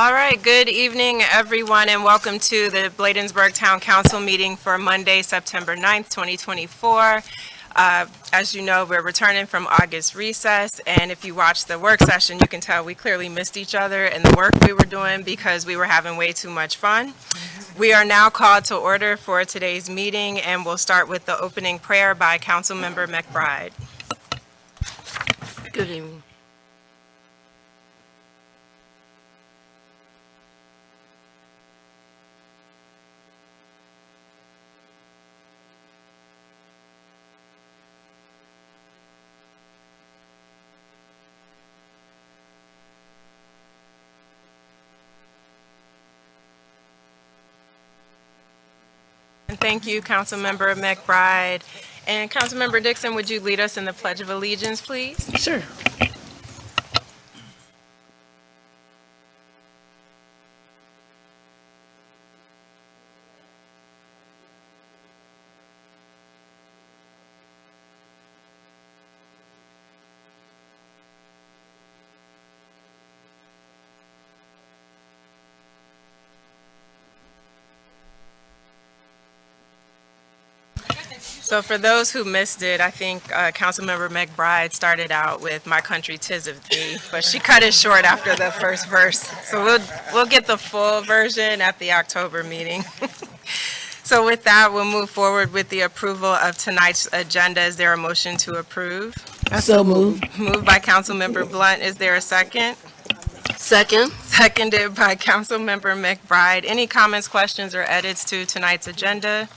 All right, good evening, everyone, and welcome to the Bladensburg Town Council meeting for Monday, September 9th, 2024. As you know, we're returning from August recess, and if you watch the work session, you can tell we clearly missed each other and the work we were doing because we were having way too much fun. We are now called to order for today's meeting, and we'll start with the opening prayer by Councilmember McBride. Good evening. And thank you, Councilmember McBride. And Councilmember Dixon, would you lead us in the Pledge of Allegiance, please? Sure. So for those who missed it, I think Councilmember McBride started out with "My Country 'Tis of Thee," but she cut it short after the first verse. So we'll get the full version at the October meeting. So with that, we'll move forward with the approval of tonight's agenda. Is there a motion to approve? So moved. Moved by Councilmember Blunt. Is there a second? Second. Seconded by Councilmember McBride. Any comments, questions, or edits to tonight's agenda?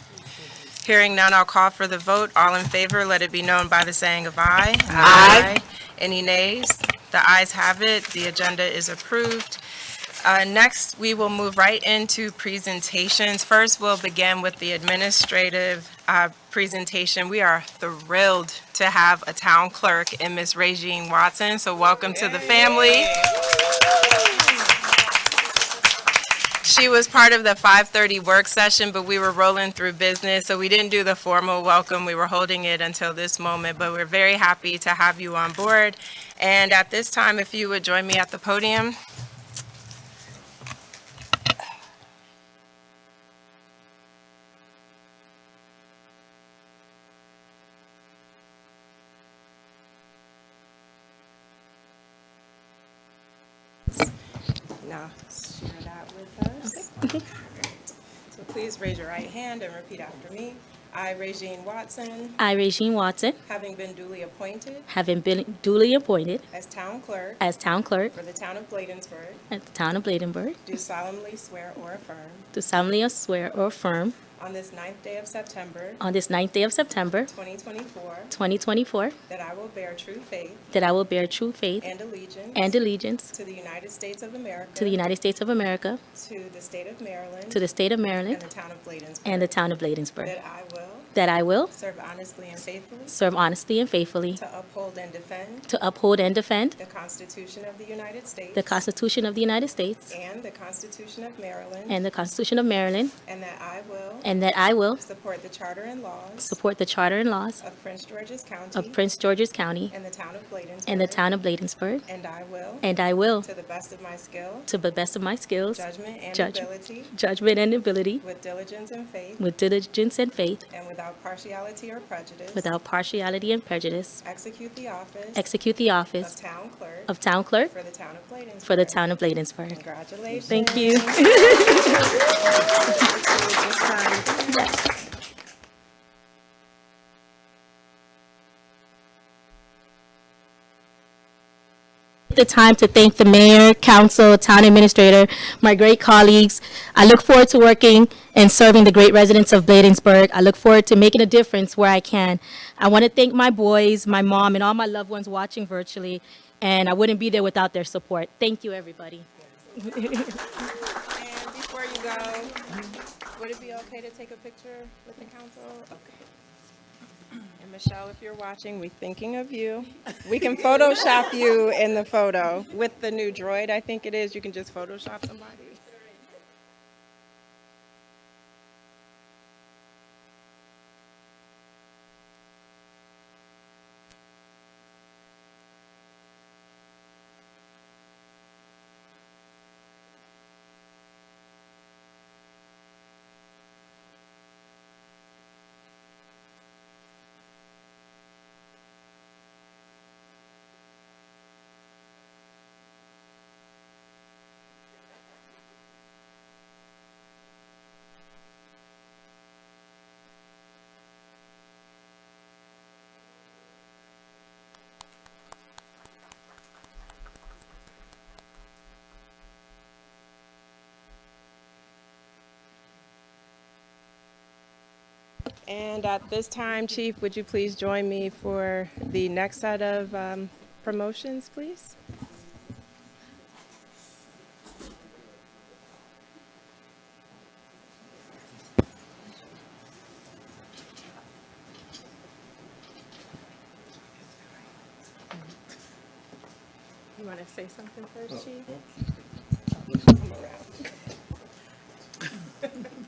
Hearing none, I'll call for the vote. All in favor, let it be known by the saying of aye. Aye. Any nays? The ayes have it. The agenda is approved. Next, we will move right into presentations. First, we'll begin with the administrative presentation. We are thrilled to have a town clerk in Miss Regine Watson, so welcome to the family. She was part of the 5:30 work session, but we were rolling through business, so we didn't do the formal welcome. We were holding it until this moment, but we're very happy to have you on board. And at this time, if you would join me at the podium. Now, share that with us. So please raise your right hand and repeat after me. I, Regine Watson, I, Regine Watson, having been duly appointed as town clerk for the town of Bladensburg, at the town of Bladensburg, do solemnly swear or affirm do solemnly swear or affirm on this 9th day of September, on this 9th day of September, 2024, that I will bear true faith that I will bear true faith and allegiance and allegiance to the United States of America, to the United States of America, to the state of Maryland, to the state of and Maryland, the town of Bladensburg, and the town of Bladensburg, that I will serve honestly and faithfully to uphold and defend the Constitution of the United States the Constitution of the United States and the Constitution of Maryland, and the Constitution of Maryland, and that I will support the charter and laws of Prince George's County and the town of Bladensburg, and I will to the best of my skill, to the best of my skills, judgment and ability, with diligence and faith, and without partiality or prejudice, execute the office of town clerk for the town of Bladensburg. Congratulations. Thank you. The time to thank the mayor, council, town administrator, my great colleagues. I look forward to working and serving the great residents of Bladensburg. I look forward to making a difference where I can. I want to thank my boys, my mom, and all my loved ones watching virtually, and I wouldn't be there without their support. Thank you, everybody. And before you go, would it be okay to take a picture with the council? Okay. And Michelle, if you're watching, we're thinking of you. We can Photoshop you in the photo with the new droid, I think it is. You can just Photoshop somebody. And at this time, Chief, would you please join me for the next set of promotions, please? You want to say something first, Chief? Come around.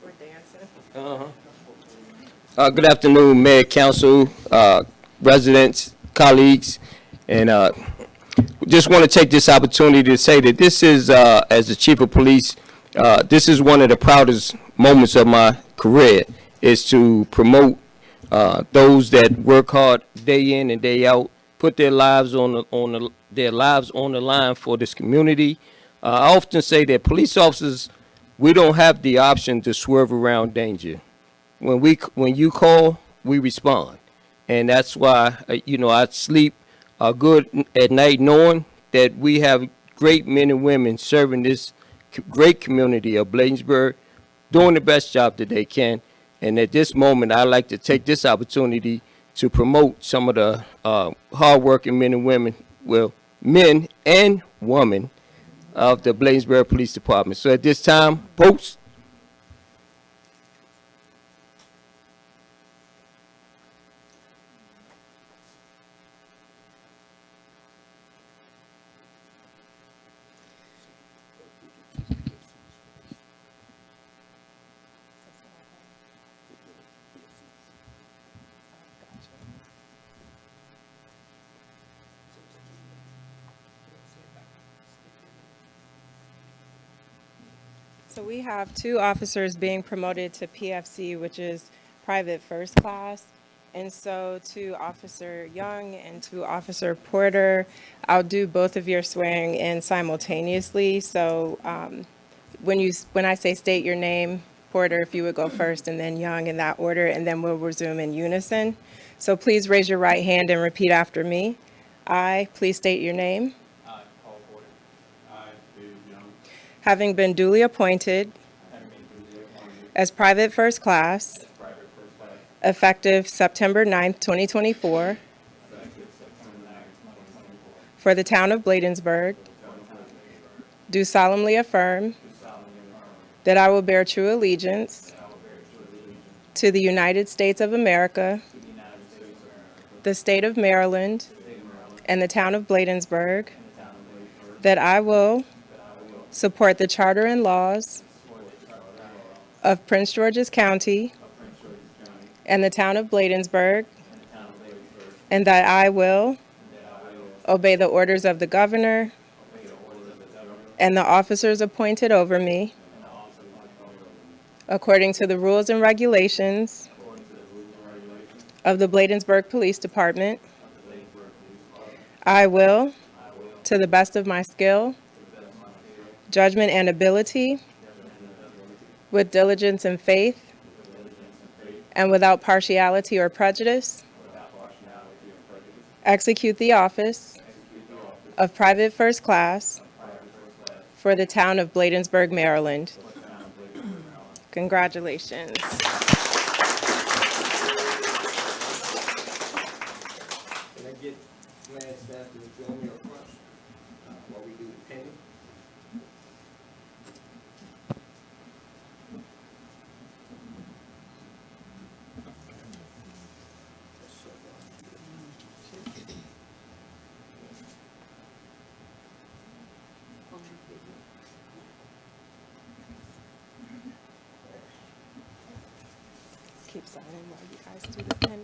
We're dancing. Good afternoon, Mayor, Council, residents, colleagues, and just want to take this opportunity to say that this is, as the Chief of Police, this is one of the proudest moments of my career, is to promote those that work hard day in and day out, put their lives their lives on the line for this community. I often say that police officers, we don't have the option to swerve around danger. When you call, we respond, and that's why I sleep good at night knowing that we have great men and women serving this great community of Bladensburg, doing the best job that they can. And at this moment, I'd like to take this opportunity to promote some of the hardworking men and women, well, men and women of the Bladensburg Police Department. So at this time, post. So we have two officers being promoted to PFC, which is private first class. And so to Officer Young and to Officer Porter, I'll do both of your swearing in simultaneously. So when I say state your name, Porter, if you would go first, and then Young in that order, and then we'll resume in unison. So please raise your right hand and repeat after me. I, please state your name. I, Paul Porter. I, David Young. Having been duly appointed as private first class, effective September 9th, 2024, for the town of Bladensburg, do solemnly affirm that I will bear true allegiance to the United States of America, the state of Maryland, and the town of Bladensburg, that I will support the charter and laws of Prince George's County and the town of Bladensburg, and that I will obey the orders of the governor and the officers appointed over me, according to the rules and regulations of the Bladensburg Police Department. I will, to the best of my skill, judgment, and ability, with diligence and faith, and without partiality or prejudice, execute the office of private first class for the town of Bladensburg, Maryland. Congratulations. Can I get Lance staff to join me up front while we do the pinning? Keep signing while you guys do the pen.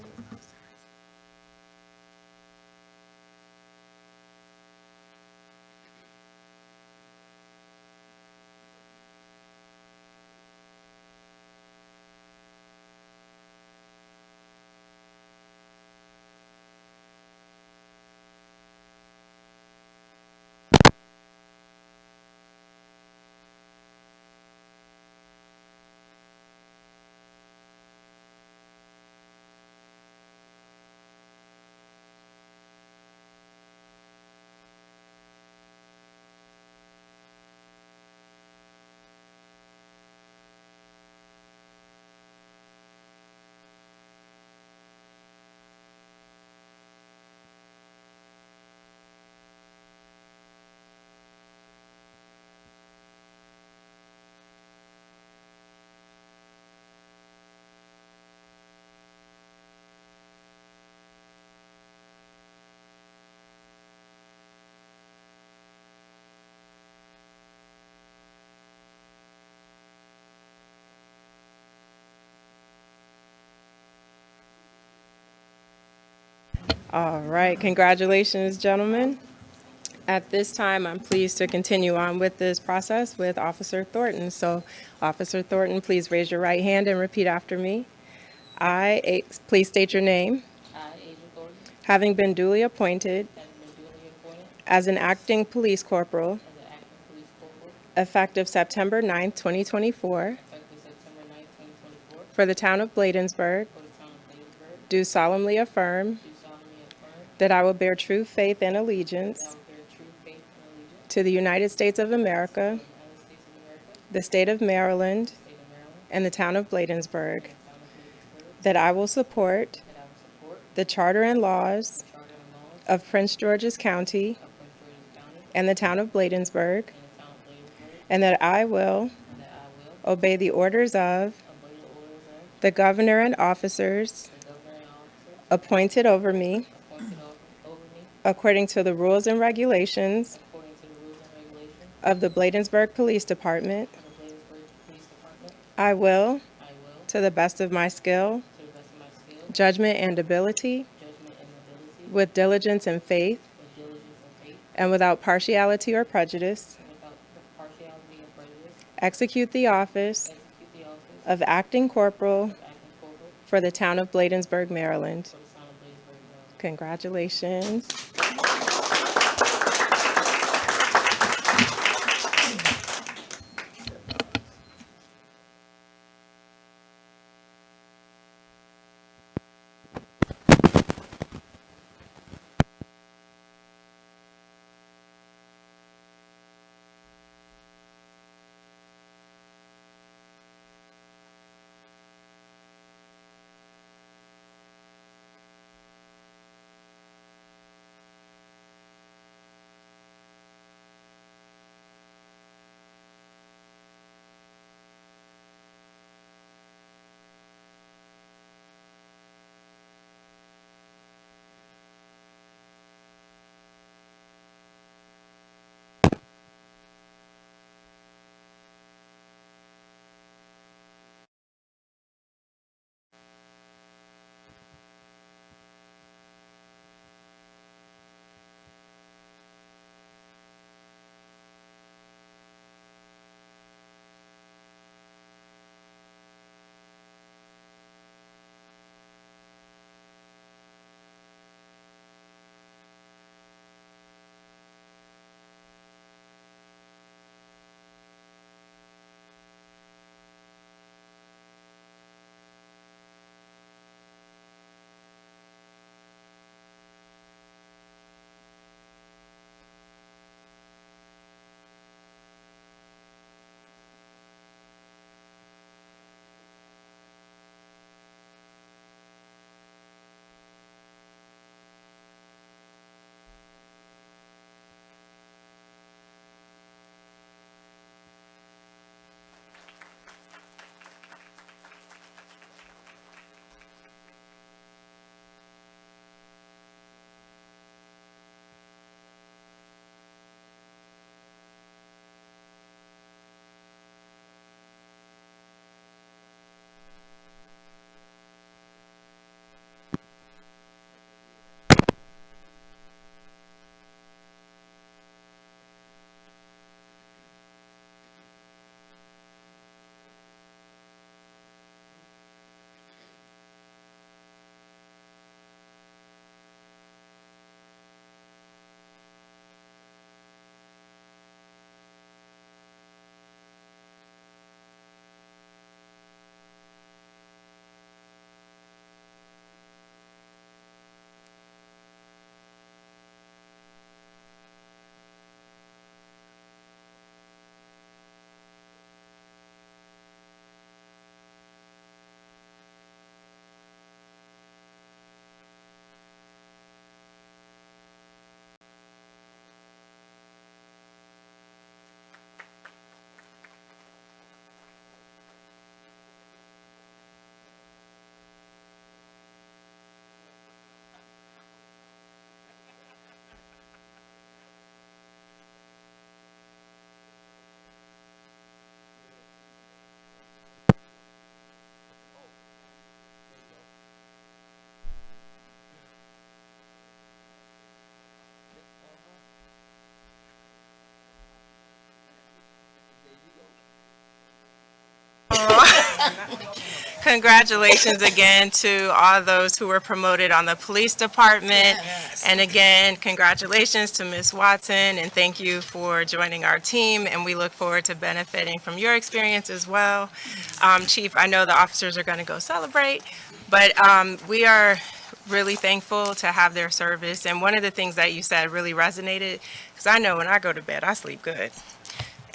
All right, congratulations, gentlemen. At this time, I'm pleased to continue on with this process with Officer Thornton. So, Officer Thornton, please raise your right hand and repeat after me. Please state your name. I, Agent Thornton, Having been duly appointed having been duly appointed as an acting police corporal as an acting police corporal effective September 9th, 2024, effective September 9, 2024, for the town of Bladensburg, for the town of Bladensburg, do solemnly affirm do solemnly affirm that I will bear true faith and that I allegiance will bear true faith and allegiance to the United States of to America, the United States of America, the state of Maryland, the state of Maryland, and the town of Bladensburg, and the town of Bladensburg, that I will support that I will support the charter and laws the charter and laws of Prince George's County of Prince George's County and the town of Bladensburg, and the town of Bladensburg, and that I will and that I will obey the orders of obey the orders of the governor and officers the governor and officers appointed over me appointed over me according to the rules and regulations according to the rules and regulations of the Bladensburg Police Department. of the Bladensburg Police Department. I will, I will, to the best of my skill, to the best of my skill, judgment, and ability, judgment, and ability, with diligence and faith, with diligence and faith, and without partiality or prejudice, and without partiality or prejudice, execute the office execute the office of acting corporal of acting corporal for the town of Bladensburg, Maryland. for the town of Bladensburg, Maryland. Congratulations. Congratulations again to all those who were promoted on the police department. And again, congratulations to Ms. Watson, and thank you for joining our team, and we look forward to benefiting from your experience as well. Chief, I know the officers are going to go celebrate, but we are really thankful to have their service. And one of the things that you said really resonated, because I know when I go to bed, I sleep good.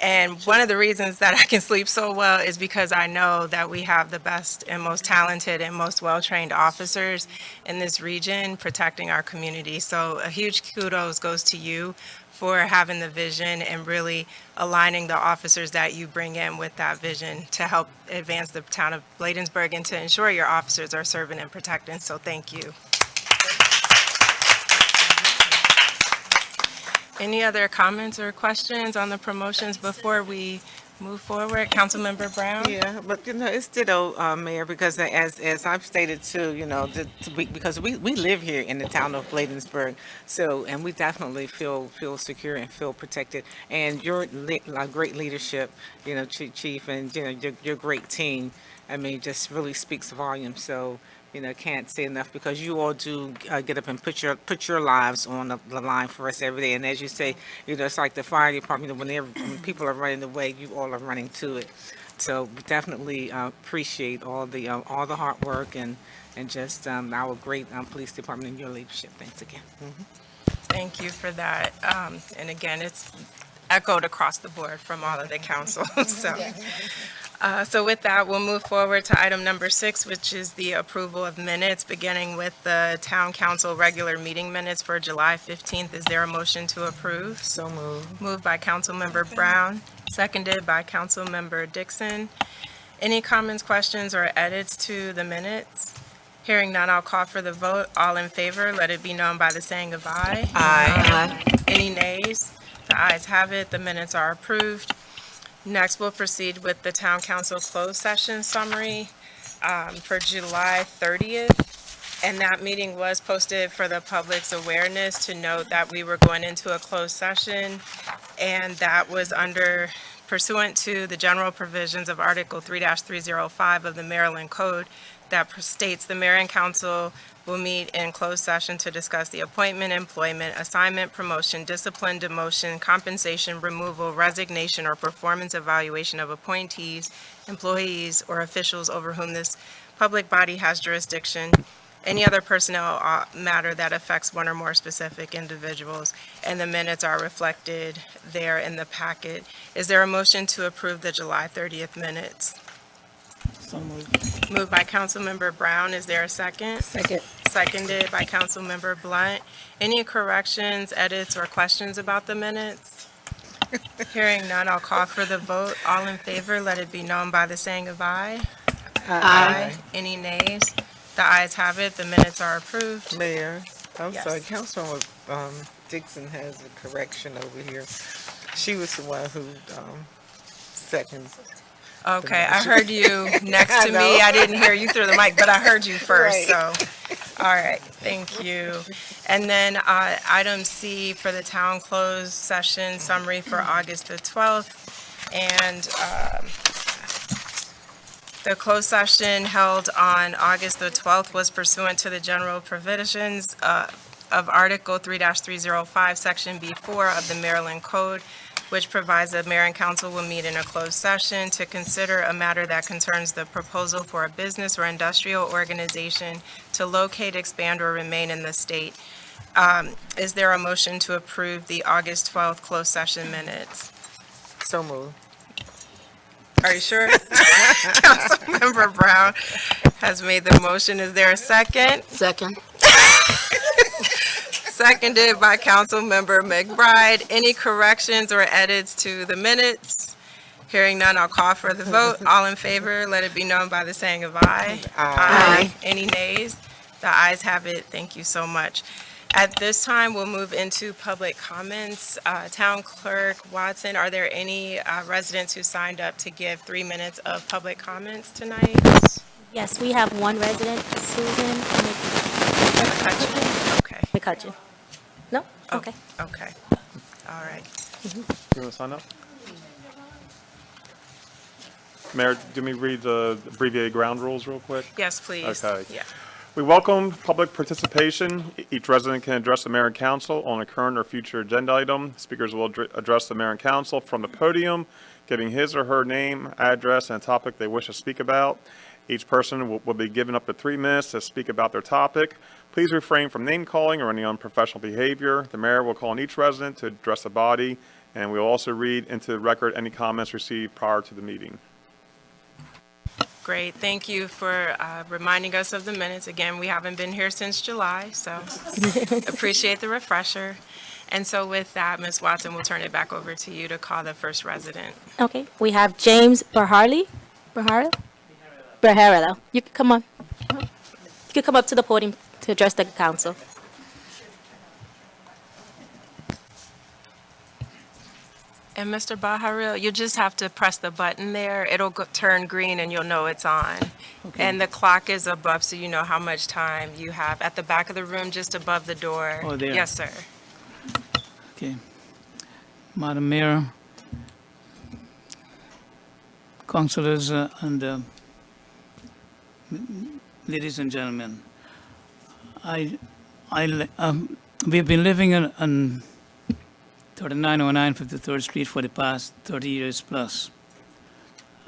And one of the reasons that I can sleep so well is because I know that we have the best and most talented and most well-trained officers in this region protecting our community. So a huge kudos goes to you for having the vision and really aligning the officers that you bring in with that vision to help advance the town of Bladensburg and to ensure your officers are serving and protecting. So thank you. Any other comments or questions on the promotions before we move forward? Councilmember Brown? Yeah, but it's ditto, Mayor, because as I've stated too, because we live here in the town of Bladensburg, so, and we definitely feel secure and feel protected. And your great leadership, Chief, and, your great team, I mean, just really speaks volumes. So, can't say enough, because you all do get up and put your lives on the line for us every day. And as you say, it's like the fire department, when people are running away, you all are running to it. So we definitely appreciate all the hard work and just our great police department and your leadership. Thanks again. Thank you for that. And again, it's echoed across the board from all of the council. So with that, we'll move forward to item number 6, which is the approval of minutes, beginning with the town council regular meeting minutes for July 15th. Is there a motion to approve? So moved. Moved by Councilmember Brown, seconded by Councilmember Dixon. Any comments, questions, or edits to the minutes? Hearing none, I'll call for the vote. All in favor, let it be known by the saying of aye. Aye. Any nays? The ayes have it. The minutes are approved. Next, we'll proceed with the Town Council closed session summary for July 30th. And that meeting was posted for the public's awareness to note that we were going into a closed session. And that was pursuant to the general provisions of Article 3-305 of the Maryland Code that states the mayor and council will meet in closed session to discuss the appointment, employment, assignment, promotion, discipline, demotion, compensation, removal, resignation, or performance evaluation of appointees, employees, or officials over whom this public body has jurisdiction, any other personnel matter that affects one or more specific individuals, and the minutes are reflected there in the packet. Is there a motion to approve the July 30th minutes? So moved. Moved by Councilmember Brown. Is there a second? Second. Seconded by Councilmember Blunt. Any corrections, edits, or questions about the minutes? Hearing none, I'll call for the vote. All in favor, let it be known by the saying of aye. Aye. Any nays? The ayes have it. The minutes are approved. Mayor, I'm Yes. sorry, Councilwoman Dixon has a correction over here. She was the one who seconded. Okay, I heard you next to me. I didn't hear you through the mic, but I heard you first, so. All right, thank you. And then item C for the town closed session summary for August the 12th. And the closed session held on August the 12th was pursuant to the general provisions of Article 3-305, Section B4 of the Maryland Code, which provides that mayor and council will meet in a closed session to consider a matter that concerns the proposal for a business or industrial organization to locate, expand, or remain in the state. Is there a motion to approve the August 12th closed session minutes? So moved. Are you sure? Councilmember Brown has made the motion. Is there a second? Second. Seconded by Councilmember McBride. Any corrections or edits to the minutes? Hearing none, I'll call for the vote. All in favor, let it be known by the saying of aye. Aye. Any nays? The ayes have it. Thank you so much. At this time, we'll move into public comments. Town Clerk Watson, are there any residents who signed up to give 3 minutes of public comments tonight? Yes, we have one resident, Susan Okay. McCutcheon. No? Oh, Okay. Okay. All right. You want to sign up? Mayor, do me read the abbreviated ground rules real quick? Yes, please. Okay. Yeah. We welcome public participation. Each resident can address the mayor and council on a current or future agenda item. Speakers will address the mayor and council from the podium, giving his or her name, address, and topic they wish to speak about. Each person will be given up to 3 minutes to speak about their topic. Please refrain from name calling or any unprofessional behavior. The mayor will call on each resident to address the body, and we will also read into the record any comments received prior to the meeting. Great. Thank you for reminding us of the minutes. Again, we haven't been here since July, so appreciate the refresher. And so with that, Ms. Watson, we'll turn it back over to you to call the first resident. Okay, we have James Beharrello. You can come on. You can come up to the podium to address the council. And Mr. Baharil, you just have to press the button there. It'll turn green and you'll know it's on. Okay. And the clock is above, so you know how much time you have. At the back of the room, just above the door. Oh, there. Yes, sir. Okay. Madam Mayor, councilors, and ladies and gentlemen, we've been living on 3909 53rd Street for the past 30 years plus.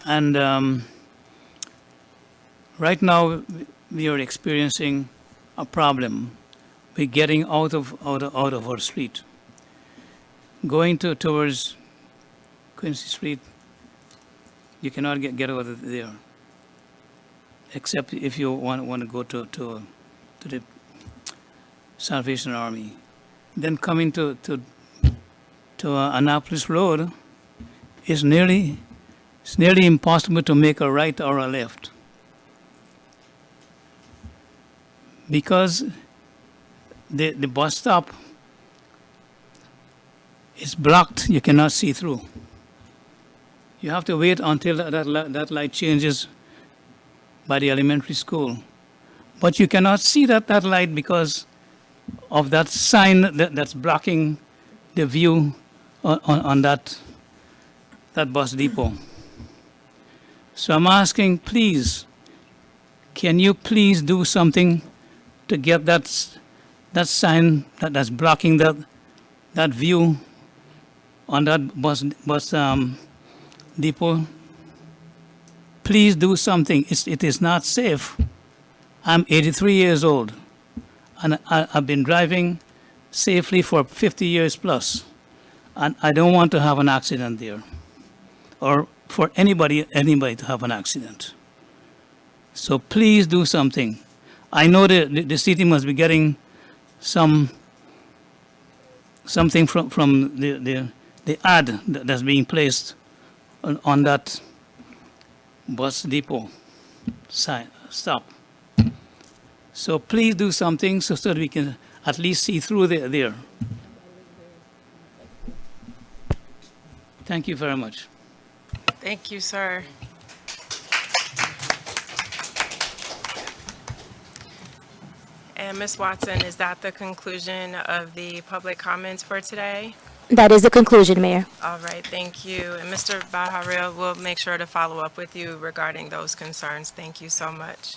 And right now, we are experiencing a problem with getting out of our street. Going towards Quincy Street, you cannot get out of there, except if you want to go to the Salvation Army. Then coming to Annapolis Road is nearly impossible to make a right or a left, because the bus stop is blocked. You cannot see through. You have to wait until that light changes by the elementary school. But you cannot see that light because of that sign that's blocking the view on that bus depot. So I'm asking, please, can you please do something to get that sign that's blocking that view on that bus depot? Please do something. It is not safe. I'm 83 years old, and I've been driving safely for 50 years plus, and I don't want to have an accident there, or for anybody to have an accident. So please do something. I know the city must be getting something from the ad that's being placed on that bus depot stop. So please do something so that we can at least see through there. Thank you very much. Thank you, sir. And Ms. Watson, is that the conclusion of the public comments for today? That is the conclusion, Mayor. All right, thank you. And Mr. Baharil, we'll make sure to follow up with you regarding those concerns. Thank you so much.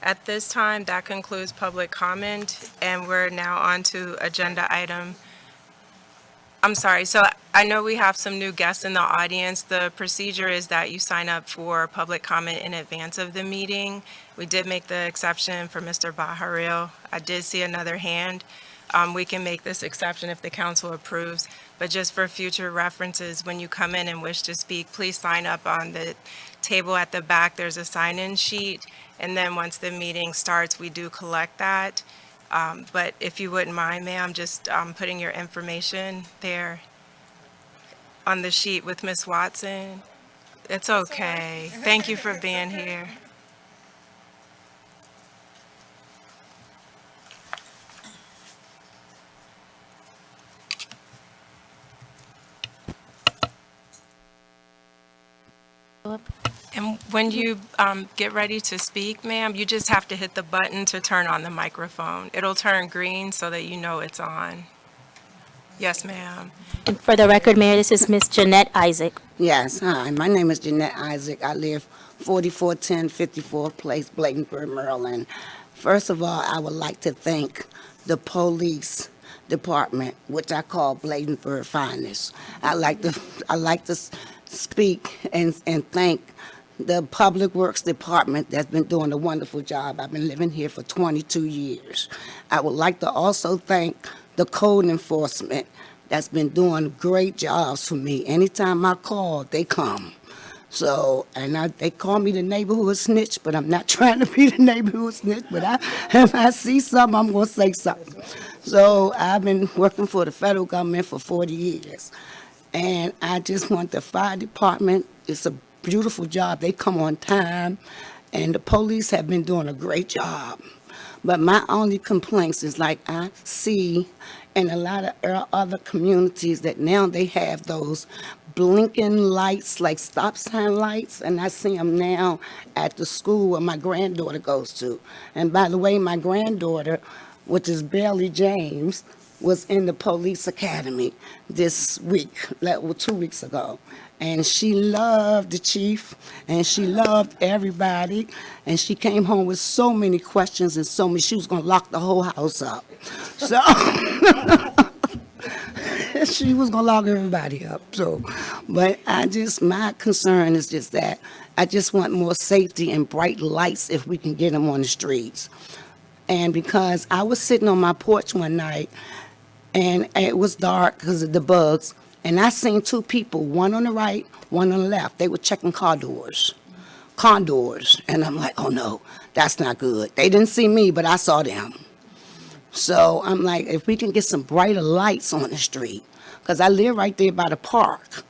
At this time, that concludes public comment, and we're now on to agenda item. I'm sorry, so I know we have some new guests in the audience. The procedure is that you sign up for public comment in advance of the meeting. We did make the exception for Mr. Baharil. I did see another hand. We can make this exception if the council approves, but just for future references, when you come in and wish to speak, please sign up on the table at the back. There's a sign-in sheet, and then once the meeting starts, we do collect that. But if you wouldn't mind, ma'am, just putting your information there on the sheet with Ms. Watson. It's okay. Thank you for being here. And when you get ready to speak, ma'am, you just have to hit the button to turn on the microphone. It'll turn green so that you know it's on. Yes, ma'am. And for the record, Mayor, this is Miss Jeanette Isaac. Yes, hi. My name is Jeanette Isaac. I live 4410 54th Place, Bladensburg, Maryland. First of all, I would like to thank the police department, which I call Bladensburg Finest. I like to speak and thank the Public Works Department that's been doing a wonderful job. I've been living here for 22 years. I would like to also thank the code enforcement that's been doing great jobs for me. Anytime I call, they come. So, they call me the neighborhood snitch, but I'm not trying to be the neighborhood snitch, but if I see something, I'm going to say something. So, I've been working for the federal government for 40 years. And I just want the fire department, it's a beautiful job. They come on time, and the police have been doing a great job. But my only complaints is like I see in a lot of other communities that now they have those blinking lights, like stop sign lights, and I see them now at the school where my granddaughter goes to. And by the way, my granddaughter, which is Bailey James, was in the police academy this week, 2 weeks ago. And she loved the chief, and she loved everybody, and she came home with so many questions and she was gonna lock the whole house up. So, she was gonna lock everybody up, so, but my concern is just that I just want more safety and bright lights if we can get them on the streets. And because I was sitting on my porch one night, and it was dark because of the bugs, and I seen two people, one on the right, one on the left. They were checking car doors, and I'm like, oh no, that's not good. They didn't see me, but I saw them. So I'm like, if we can get some brighter lights on the street, because I live right there by the park,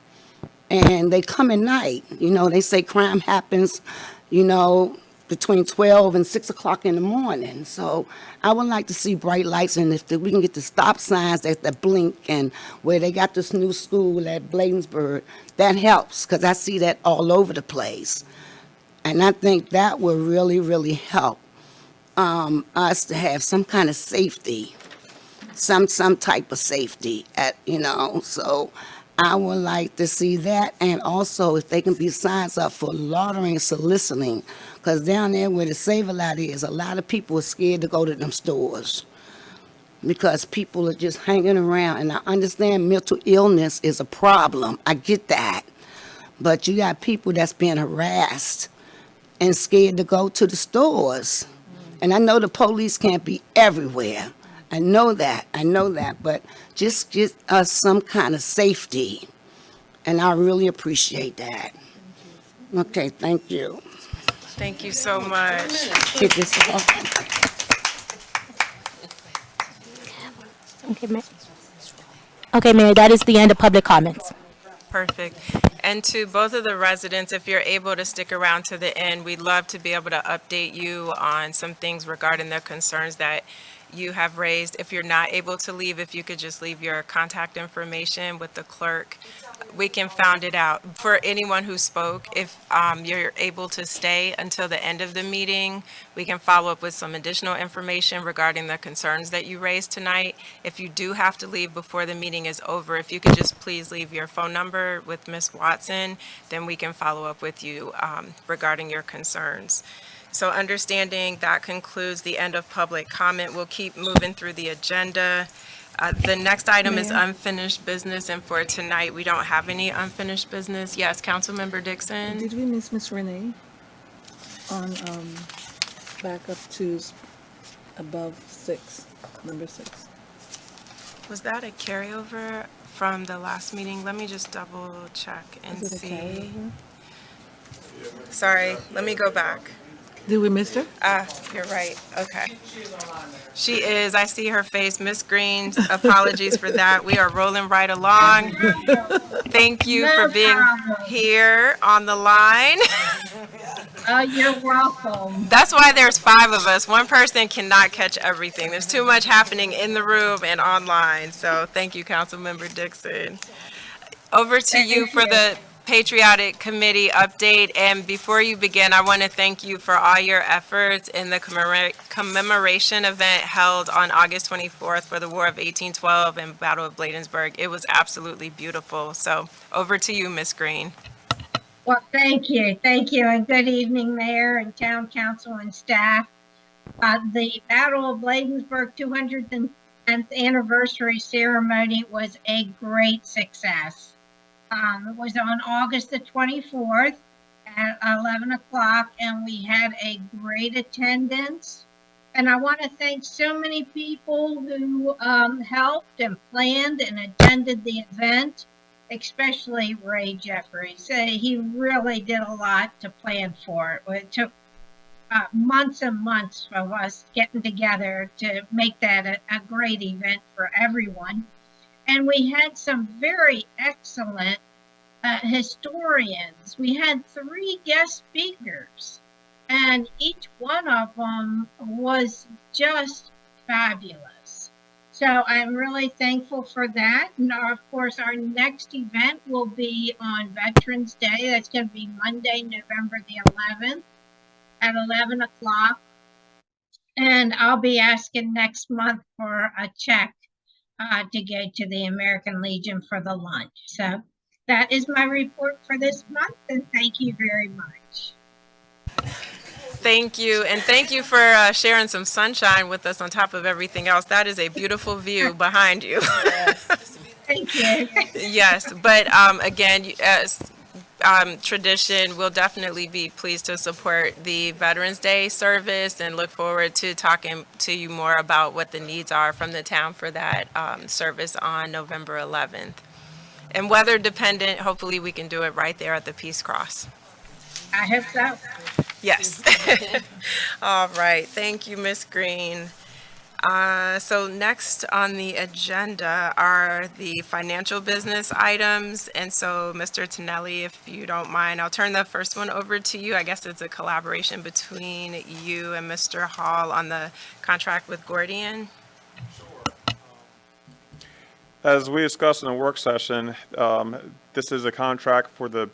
and they come at night. They say crime happens, between 12 and 6 o'clock in the morning. So I would like to see bright lights, and if we can get the stop signs that blink, and where they got this new school at Bladensburg, that helps, because I see that all over the place. And I think that will really, really help us to have some kind of safety, some type of safety, so I would like to see that, and also if they can be signs up for laundering, soliciting, because down there where the Save-A-Lot is, a lot of people are scared to go to them stores because people are just hanging around, and I understand mental illness is a problem. I get that, but you got people that's being harassed and scared to go to the stores, and I know the police can't be everywhere. I know that, but just get us some kind of safety, and I really appreciate that. Okay, thank you. Thank you so much. Get this off. Okay, Mayor, that is the end of public comments. Perfect. And to both of the residents, if you're able to stick around to the end, we'd love to be able to update you on some things regarding the concerns that you have raised. If you're not able to leave, if you could just leave your contact information with the clerk, we can find it out. For anyone who spoke, if you're able to stay until the end of the meeting, we can follow up with some additional information regarding the concerns that you raised tonight. If you do have to leave before the meeting is over, if you could just please leave your phone number with Ms. Watson, then we can follow up with you regarding your concerns. So understanding that concludes the end of public comment, we'll keep moving through the agenda. The next item is unfinished business, and for tonight, we don't have any unfinished business. Yes, Councilmember Dixon? Did we miss Miss Renee on, back up to above 6, number 6? Was that a carryover from the last meeting? Let me just double check and Is it a see. carryover? Sorry, let me go back. Did we miss her? You're right, okay. She is, I see her face. Miss Green, apologies for that. We are rolling right along. Thank you for being here on the line. You're welcome. That's why there's 5 of us. One person cannot catch everything. There's too much happening in the room and online. So thank you, Councilmember Dixon. Over to you for the Patriotic Committee update. And before you begin, I want to thank you for all your efforts in the commemoration event held on August 24th for the War of 1812 and Battle of Bladensburg. It was absolutely beautiful. So over to you, Ms. Green. Well, thank you, and good evening, Mayor and Town Council and staff. The Battle of Bladensburg 210th anniversary ceremony was a great success. It was on August the 24th at 11 o'clock, and we had a great attendance. And I want to thank so many people who helped and planned and attended the event, especially Ray Jeffries. He really did a lot to plan for it. It took months and months of us getting together to make that a great event for everyone. And we had some very excellent historians. We had 3 guest speakers, and each one of them was just fabulous. So I'm really thankful for that. And of course, our next event will be on Veterans Day. That's going to be Monday, November the 11th at 11 o'clock. And I'll be asking next month for a check to go to the American Legion for the lunch. So that is my report for this month, and thank you very much. Thank you, and thank you for sharing some sunshine with us on top of everything else. That is a beautiful view behind you. Thank you. Yes, but again, as tradition, we'll definitely be pleased to support the Veterans Day service and look forward to talking to you more about what the needs are from the town for that service on November 11th. And weather dependent, hopefully we can do it right there at the Peace Cross. I hope so. Yes. All right. Thank you, Ms. Green. So next on the agenda are the financial business items. And so, Mr. Tonelli, if you don't mind, I'll turn the first one over to you. I guess it's a collaboration between you and Mr. Hall on the contract with Gordian. As we discussed in the work session, this is a contract for the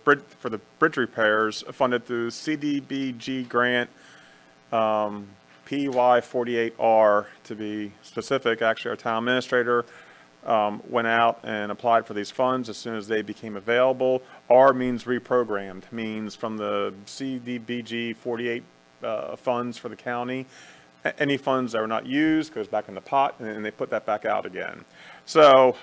bridge repairs funded through CDBG grant PY48R to be specific. Actually, our town administrator went out and applied for these funds as soon as they became available. R means reprogrammed, means from the CDBG 48 funds for the county. Any funds that are not used goes back in the pot, and they put that back out again. So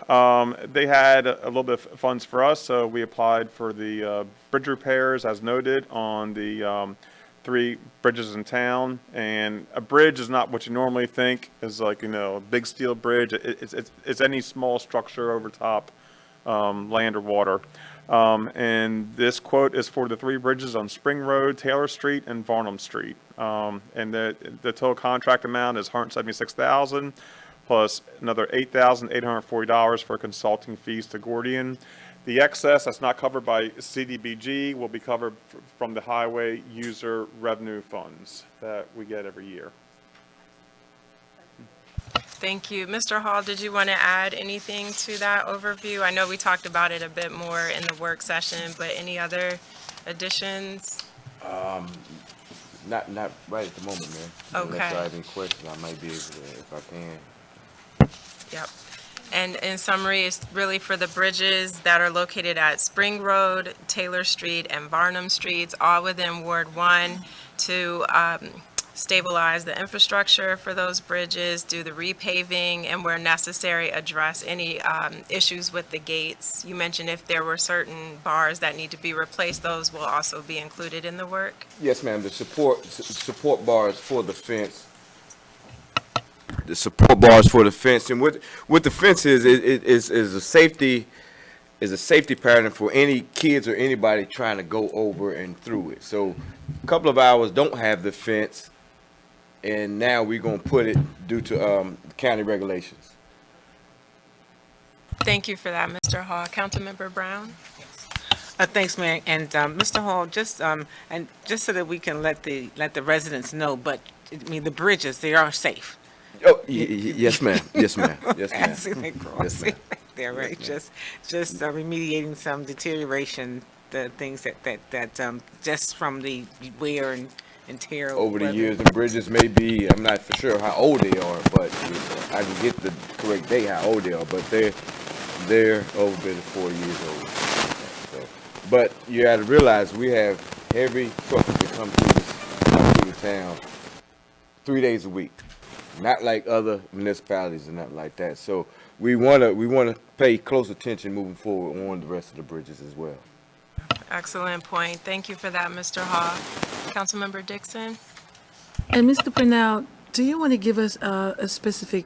they had a little bit of funds for us, so we applied for the bridge repairs as noted on the 3 bridges in town. And a bridge is not what you normally think is like, a big steel bridge. It's any small structure over top land or water. And this quote is for the 3 bridges on Spring Road, Taylor Street, and Varnum Street. And the total contract amount is $176,000 plus another $8,840 for consulting fees to Gordian. The excess that's not covered by CDBG will be covered from the highway user revenue funds that we get every year. Thank you. Mr. Hall, did you want to add anything to that overview? I know we talked about it a bit more in the work session, but any other additions? Not right at the moment, man. Okay. Unless I have any questions, I might be able to, if I can. Yep. And in summary, it's really for the bridges that are located at Spring Road, Taylor Street, and Varnum Streets, all within Ward 1, to stabilize the infrastructure for those bridges, do the repaving, and where necessary, address any issues with the gates. You mentioned if there were certain bars that need to be replaced, those will also be included in the work? Yes, ma'am. The support bars for the fence. The support bars for the fence, and with the fence is a safety pattern for any kids or anybody trying to go over and through it. So a couple of hours don't have the fence, and now we're going to put it due to county regulations. Thank you for that, Mr. Hall. Councilmember Brown? Thanks, Mayor. And Mr. Hall, just so that we can let the residents know, but I mean the bridges, they are safe. Oh, yes, ma'am. Yes, ma'am. Yes, ma'am. Yes, ma'am. There, right? Yes, ma'am. Just remediating some deterioration the things that just from the wear and tear. Over the weather. years, the bridges may be, I'm not for sure how old they are, but I can get the correct date how old they are, but they're over 4 years old. So, but you got to realize we have heavy trucks that come through the town 3 days a week, not like other municipalities and nothing like that. So we wanna pay close attention moving forward on the rest of the bridges as well. Excellent point. Thank you for that, Mr. Hall. Councilmember Dixon? And Mr. Purnell, do you want to give us a specific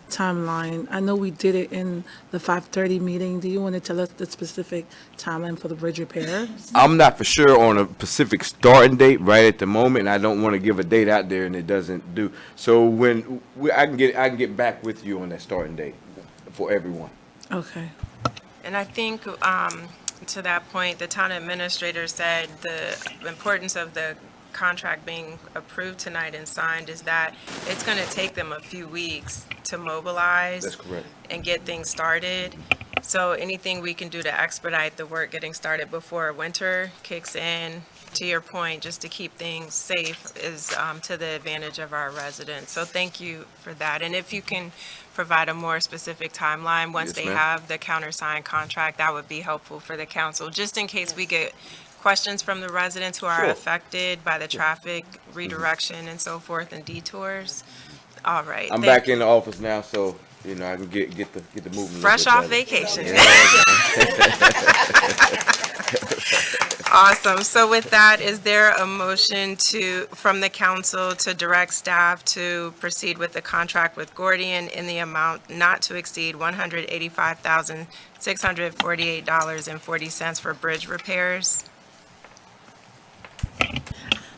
timeline? I know we did it in the 5:30 meeting. Do you want to tell us the specific timeline for the bridge repair? I'm not for sure on a specific starting date right at the moment, and I don't want to give a date out there and it doesn't do. So when I can get back with you on that starting date for everyone. Okay. And I think to that point, the town administrator said the importance of the contract being approved tonight and signed is that it's going to take them a few weeks to mobilize. That's correct. And get things started. So anything we can do to expedite the work getting started before winter kicks in, to your point, just to keep things safe is to the advantage of our residents. So thank you for that. And if you can provide a more specific timeline, once Yes, they ma'am. have the countersigned contract, that would be helpful for the council, just in case we get questions from the residents who are Sure. affected by the traffic redirection and so forth and detours. All right. I'm thank back you. in the office now, so I can get the movement. Fresh off vacation. Awesome. So with that, is there a motion from the council to direct staff to proceed with the contract with Gordian in the amount not to exceed $185,648.40 for bridge repairs?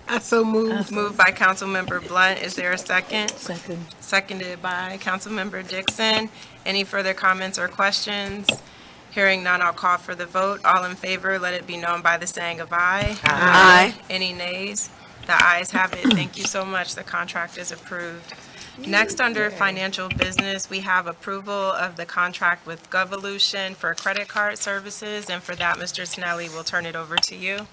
I so moved. Moved by Councilmember Blunt. Is there a second? Second. Seconded by Councilmember Dixon. Any further comments or questions? Hearing none, I'll call for the vote. All in favor, let it be known by the saying of aye. Aye. Any nays? The ayes have it. Thank you so much. The contract is approved. Next, under financial business, we have approval of the contract with Govolution for credit card services. And for that, Mr. Snelly, we'll turn it over to you.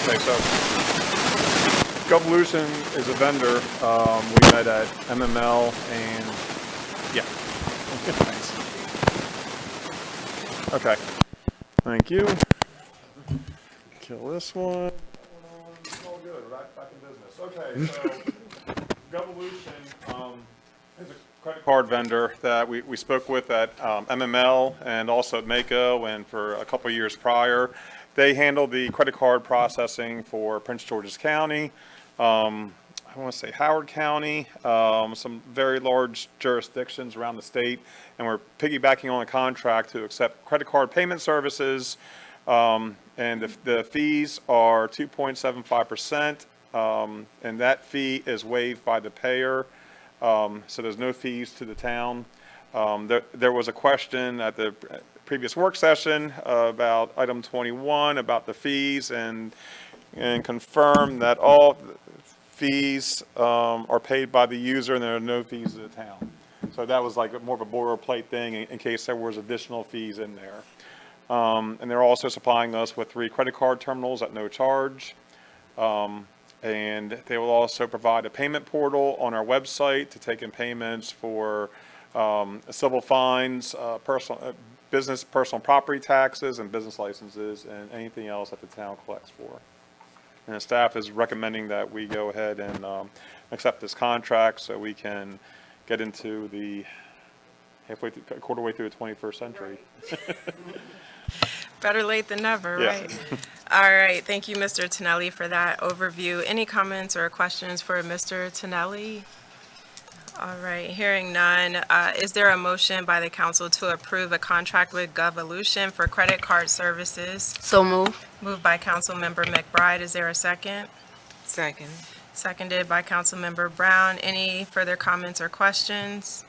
Okay, so Govolution is a vendor. We met at MML and, yeah. Thanks. Okay, thank you. Kill this one. All good, back in business. Okay, so Govolution is a credit card vendor that we spoke with at MML and also at Mako and for a couple of years prior. They handle the credit card processing for Prince George's County, I want to say Howard County, some very large jurisdictions around the state, and we're piggybacking on a contract to accept credit card payment services, and the fees are 2.75%, and that fee is waived by the payer, so there's no fees to the town. There was a question at the previous work session about item 21 about the fees and confirm that all fees are paid by the user and there are no fees to the town. So that was like more of a boilerplate thing in case there was additional fees in there. And they're also supplying us with 3 credit card terminals at no charge. And they will also provide a payment portal on our website to take in payments for civil fines, business personal property taxes, and business licenses, and anything else that the town collects for. And the staff is recommending that we go ahead and accept this contract so we can get into the quarter way through the 21st century. Better late than never, Yeah. right? All right, thank you, Mr. Tonelli, for that overview. Any comments or questions for Mr. Tonelli? All right, hearing none, is there a motion by the council to approve a contract with Govolution for credit card services? So moved. Moved by Councilmember McBride. Is there a second? Second. Seconded by Councilmember Brown. Any further comments or questions?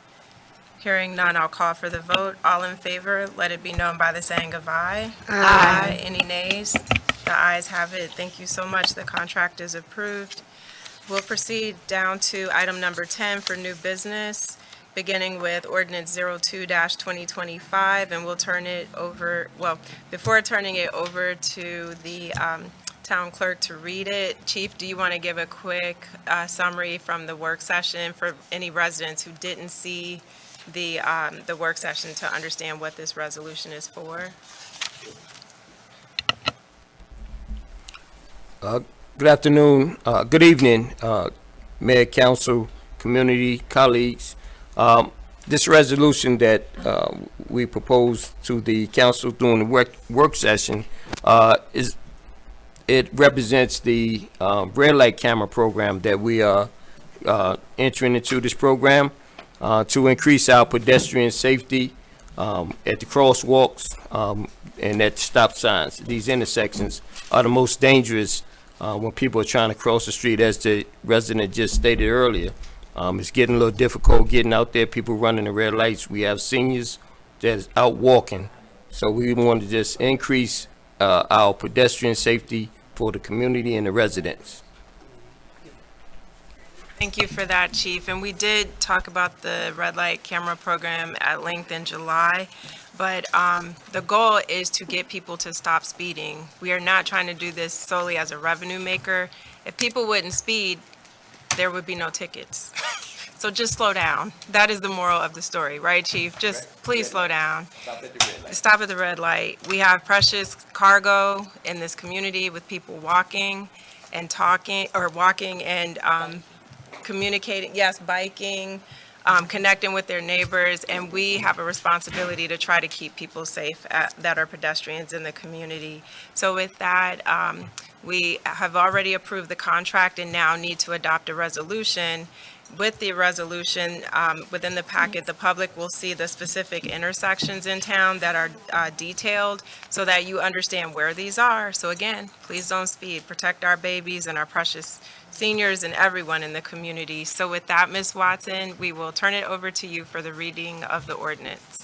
Hearing none, I'll call for the vote. All in favor, let it be known by the saying of aye. Aye. Any nays? The ayes have it. Thank you so much. The contract is approved. We'll proceed down to item number 10 for new business. beginning with ordinance 02-2025, and we'll turn it over, well, before turning it over to the town clerk to read it, Chief, do you want to give a quick summary from the work session for any residents who didn't see the work session to understand what this resolution is for? Good afternoon, good evening, Mayor, Council, community, colleagues. This resolution that we proposed to the council during the work session it represents the red light camera program that we are entering into this program to increase our pedestrian safety at the crosswalks and at stop signs. These intersections are the most dangerous when people are trying to cross the street, as the resident just stated earlier. It's getting a little difficult getting out there, people running the red lights. We have seniors that's out walking. So we want to just increase our pedestrian safety for the community and the residents. Thank you for that, Chief. And we did talk about the red light camera program at length in July, but the goal is to get people to stop speeding. We are not trying to do this solely as a revenue maker. If people wouldn't speed, there would be no tickets. So just slow down. That is the moral of the story, right, Chief? Just please slow down. Stop at the red light. We have precious cargo in this community with people walking and talking, or walking and communicating, yes, biking, connecting with their neighbors, and we have a responsibility to try to keep people safe that are pedestrians in the community. So with that, we have already approved the contract and now need to adopt a resolution. With the resolution, within the packet, the public will see the specific intersections in town that are detailed so that you understand where these are. So again, please don't speed. Protect our babies and our precious seniors and everyone in the community. So with that, Ms. Watson, we will turn it over to you for the reading of the ordinance.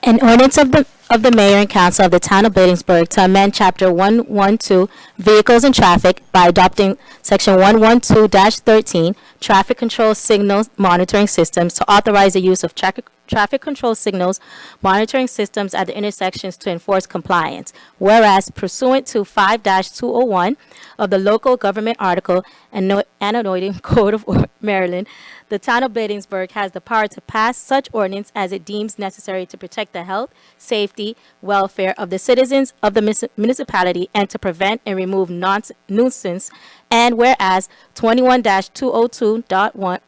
An ordinance of the mayor and council of the town of Bladensburg to amend chapter 112 vehicles and traffic by adopting section 112-13 traffic control signals monitoring systems to authorize the use of traffic control signals monitoring systems at the intersections to enforce compliance. Whereas pursuant to 5-201 of the local government article and annotating code of Maryland, the town of Bladensburg has the power to pass such ordinance as it deems necessary to protect the health, safety, welfare of the citizens of the municipality and to prevent and remove nuisance. And whereas 21-202.1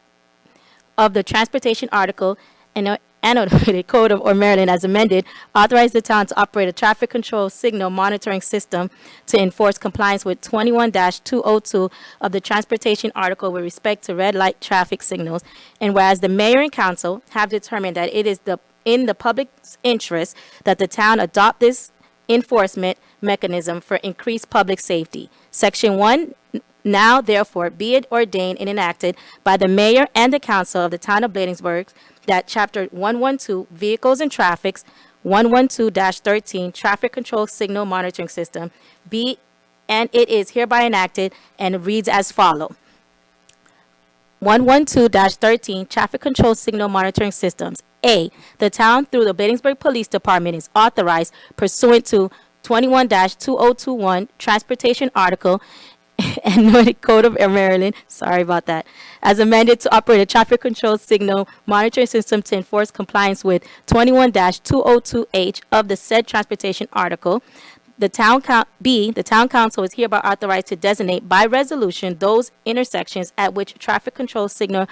of the transportation article and annotated code of Maryland as amended authorize the town to operate a traffic control signal monitoring system to enforce compliance with 21-202 of the transportation article with respect to red light traffic signals. And whereas the mayor and council have determined that it is in the public's interest that the town adopt this enforcement mechanism for increased public safety. Section 1 now therefore be it ordained and enacted by the mayor and the council of the town of Bladensburg that chapter 112 vehicles and traffics 112-13 traffic control signal monitoring system be and it is hereby enacted and reads as follows. 112-13 traffic control signal monitoring systems. A, the town through the Bladensburg Police Department is authorized pursuant to 21-2021 transportation article and Nordic Code of Maryland, sorry about that, as amended to operate a traffic control signal monitoring system to enforce compliance with 21-202H of the said transportation article. The town council is hereby authorized to designate by resolution those intersections at which traffic control signal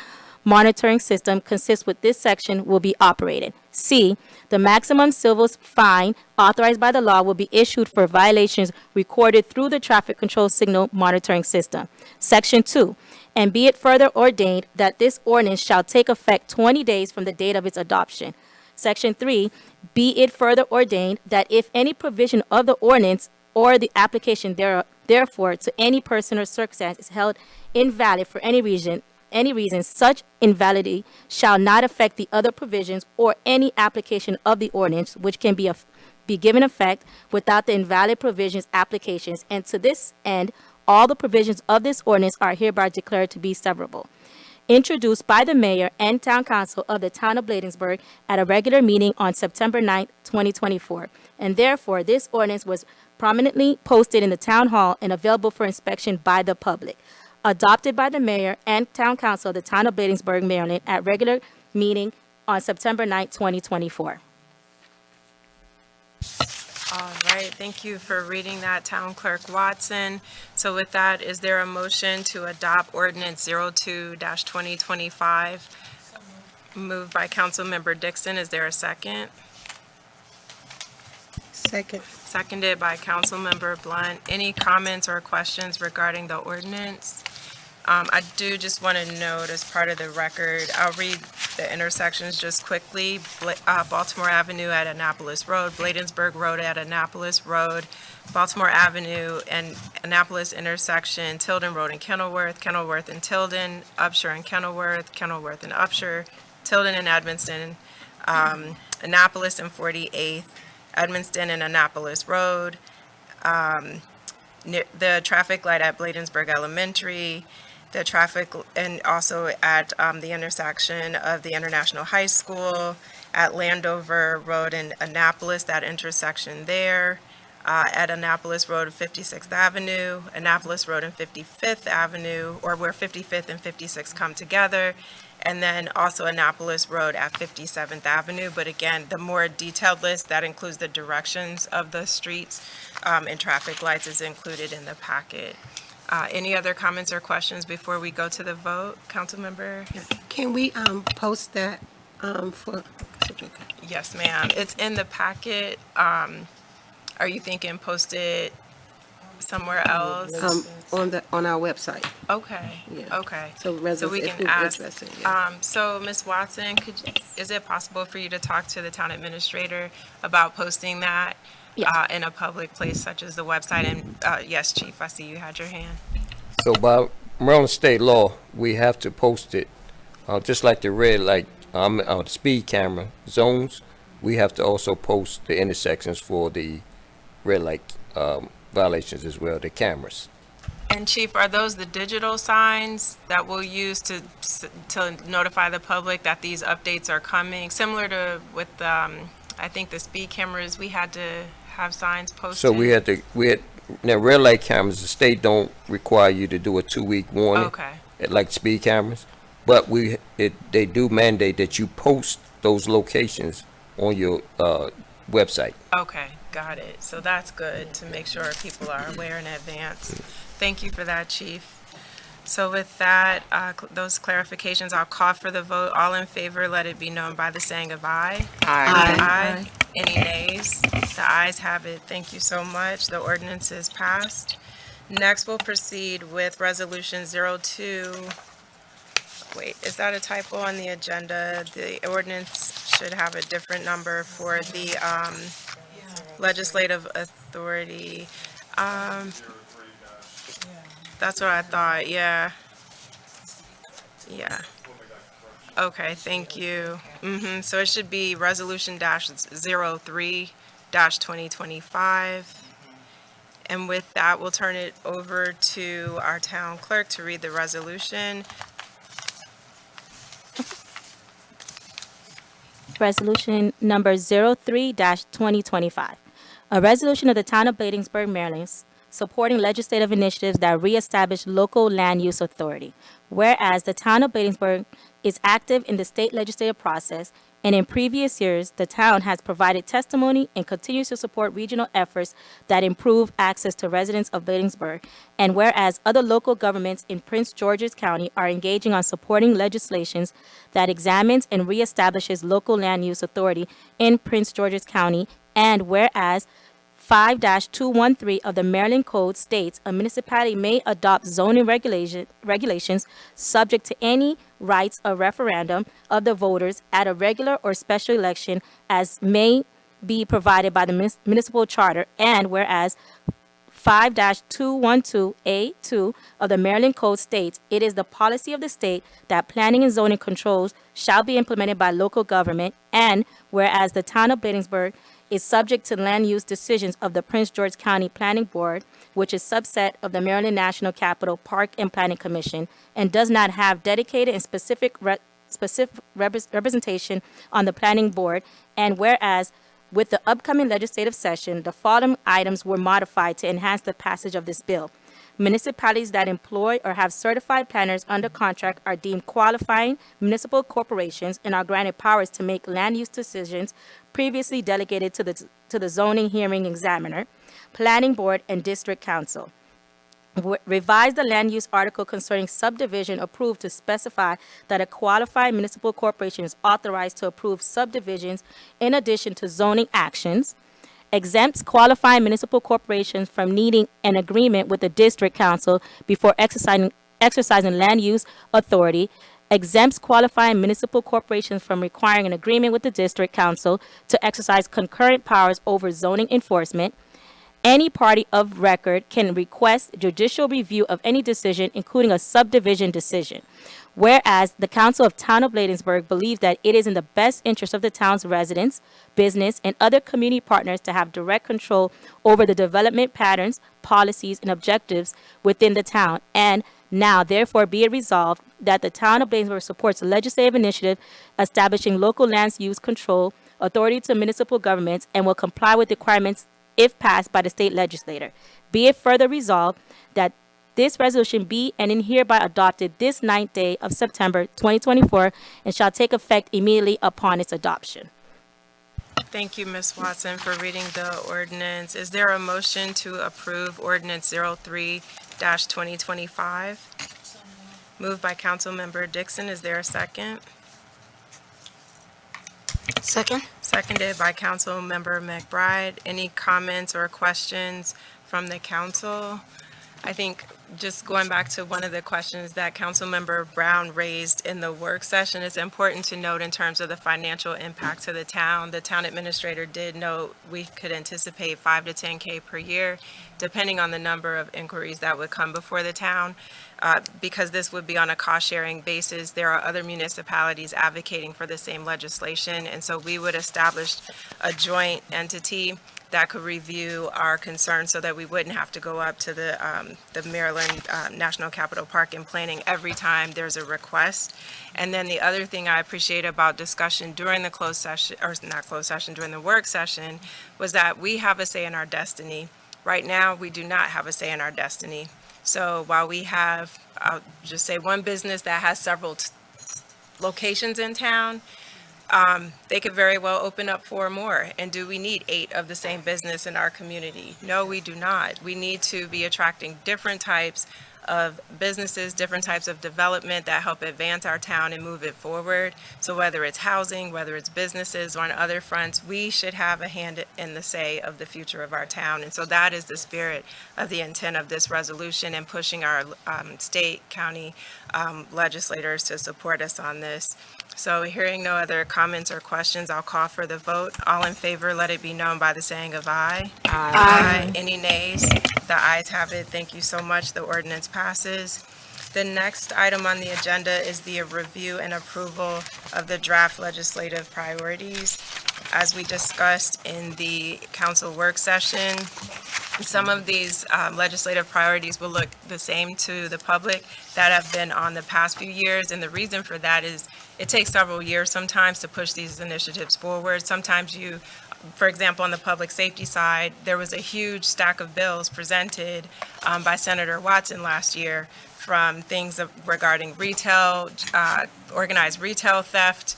monitoring system consists with this section will be operated. C, the maximum civil fine authorized by the law will be issued for violations recorded through the traffic control signal monitoring system. Section 2, and be it further ordained that this ordinance shall take effect 20 days from the date of its adoption. Section 3, be it further ordained that if any provision of the ordinance or the application therefore to any person or circumstance is held invalid for any reason, such invalidity shall not affect the other provisions or any application of the ordinance which can be given effect without the invalid provisions applications, and to this end all the provisions of this ordinance are hereby declared to be severable. introduced by the mayor and town council of the town of Bladensburg at a regular meeting on September 9th, 2024. And therefore, this ordinance was prominently posted in the town hall and available for inspection by the public. Adopted by the mayor and town council of the town of Bladensburg, Maryland at regular meeting on September 9th, 2024. All right, thank you for reading that, Town Clerk Watson. So with that, is there a motion to adopt ordinance 02-2025? Moved by Councilmember Dixon. Is there a second? Second. Seconded by Councilmember Blunt. Any comments or questions regarding the ordinance? I do just want to note as part of the record, I'll read the intersections just quickly. Baltimore Avenue at Annapolis Road, Bladensburg Road at Annapolis Road, Baltimore Avenue and Annapolis intersection, Tilden Road and Kenilworth, Kenilworth and Tilden, Upshur and Kenilworth, Kenilworth and Upshur, Tilden and Edmonston, Annapolis and 48th, Edmonston and Annapolis Road, the traffic light at Bladensburg Elementary, the traffic, and also at the intersection of the International High School, at Landover Road in Annapolis, that intersection there, at Annapolis Road and 56th Avenue, Annapolis Road and 55th Avenue, or where 55th and 56th come together, and then also Annapolis Road at 57th Avenue. But again, the more detailed list, that includes the directions of the streets and traffic lights is included in the packet. Any other comments or questions before we go to the vote? Councilmember? Can we post that for? Yes, ma'am. It's in the packet. Are you thinking post it somewhere else? On our website. Okay. Yeah. Okay. So residents, we if can you're ask. interested, yeah. So Ms. Watson, is it possible for you to talk to the town administrator about posting that? Yes. In a public place such as the website? And yes, Chief, I see you had your hand. So by Maryland state law, we have to post it, just like the red light, the speed camera zones. We have to also post the intersections for the red light violations as well, the cameras. And Chief, are those the digital signs that we'll use to notify the public that these updates are coming? Similar to with, I think the speed cameras, we had to have signs posted. So we had now red light cameras, the state don't require you to do a 2-week warning. Okay. Like speed cameras, but they do mandate that you post those locations on your website. Okay, got it. So that's good to make sure people are aware in advance. Thank you for that, Chief. So with that, those clarifications, I'll call for the vote. All in favor, let it be known by the saying of aye. Aye. Aye. Any nays? The ayes have it. Thank you so much. The ordinance is passed. Next, we'll proceed with Resolution 02. Wait, is that a typo on the agenda? The ordinance should have a different number for the legislative authority. That's what I thought, yeah. Yeah. Okay, thank you. So it should be Resolution -03-2025. And with that, we'll turn it over to our town clerk to read the resolution. Resolution number 03-2025. A resolution of the town of Bladensburg, Maryland, supporting legislative initiatives that reestablish local land use authority. Whereas the town of Bladensburg is active in the state legislative process, and in previous years, the town has provided testimony and continues to support regional efforts that improve access to residents of Bladensburg. And whereas other local governments in Prince George's County are engaging on supporting legislations that examines and reestablishes local land use authority in Prince George's County, and whereas 5-213 of the Maryland Code states a municipality may adopt zoning regulations subject to any rights of referendum of the voters at a regular or special election as may be provided by the municipal charter, and whereas 5-212A2 of the Maryland Code states it is the policy of the state that planning and zoning controls shall be implemented by local government, and whereas the town of Bladensburg is subject to land use decisions of the Prince George County Planning Board, which is subset of the Maryland National Capital Park and Planning Commission, and does not have dedicated and specific representation on the planning board. And whereas with the upcoming legislative session, the following items were modified to enhance the passage of this bill. Municipalities that employ or have certified planners under contract are deemed qualifying municipal corporations and are granted powers to make land use decisions previously delegated to the zoning hearing examiner, planning board, and district council. Revise the land use article concerning subdivision approved to specify that a qualified municipal corporation is authorized to approve subdivisions in addition to zoning actions. Exempts qualifying municipal corporations from needing an agreement with the district council before exercising land use authority. Exempts qualifying municipal corporations from requiring an agreement with the district council to exercise concurrent powers over zoning enforcement. Any party of record can request judicial review of any decision, including a subdivision decision. Whereas the Council of Town of Bladensburg believes that it is in the best interest of the town's residents, business, and other community partners to have direct control over the development patterns, policies, and objectives within the town. And now, therefore, be it resolved that the Town of Bladensburg supports the legislative initiative establishing local land use control authority to municipal governments and will comply with requirements if passed by the state legislator. Be it further resolved that this resolution be and is hereby adopted this 9th day of September 2024 and shall take effect immediately upon its adoption. Thank you, Ms. Watson, for reading the ordinance. Is there a motion to approve ordinance 03-2025? Moved by Councilmember Dixon. Is there a second? Second? Seconded by Councilmember McBride. Any comments or questions from the council? I think just going back to one of the questions that Councilmember Brown raised in the work session, it's important to note in terms of the financial impact to the town administrator did note we could anticipate 5 to 10K per year, depending on the number of inquiries that would come before the town. Because this would be on a cost-sharing basis, there are other municipalities advocating for the same legislation, and so we would establish a joint entity that could review our concerns so that we wouldn't have to go up to the Maryland National Capital Park and Planning every time there's a request. And then the other thing I appreciate about discussion during the closed session, or not closed session, during the work session, was that we have a say in our destiny. Right now, we do not have a say in our destiny. So while we have, I'll just say, one business that has several locations in town, they could very well open up 4 more. And do we need 8 of the same business in our community? No, we do not. We need to be attracting different types of businesses, different types of development that help advance our town and move it forward. So whether it's housing, whether it's businesses, or on other fronts, we should have a hand in the say of the future of our town. And so that is the spirit of the intent of this resolution and pushing our state, county legislators to support us on this. So hearing no other comments or questions, I'll call for the vote. All in favor, let it be known by the saying of aye. Aye. Any nays? The ayes have it. Thank you so much. The ordinance passes. The next item on the agenda is the review and approval of the draft legislative priorities. As we discussed in the council work session, some of these legislative priorities will look the same to the public that have been on the past few years. And the reason for that is it takes several years sometimes to push these initiatives forward. Sometimes for example, on the public safety side, there was a huge stack of bills presented by Senator Watson last year, from things regarding retail, organized retail theft,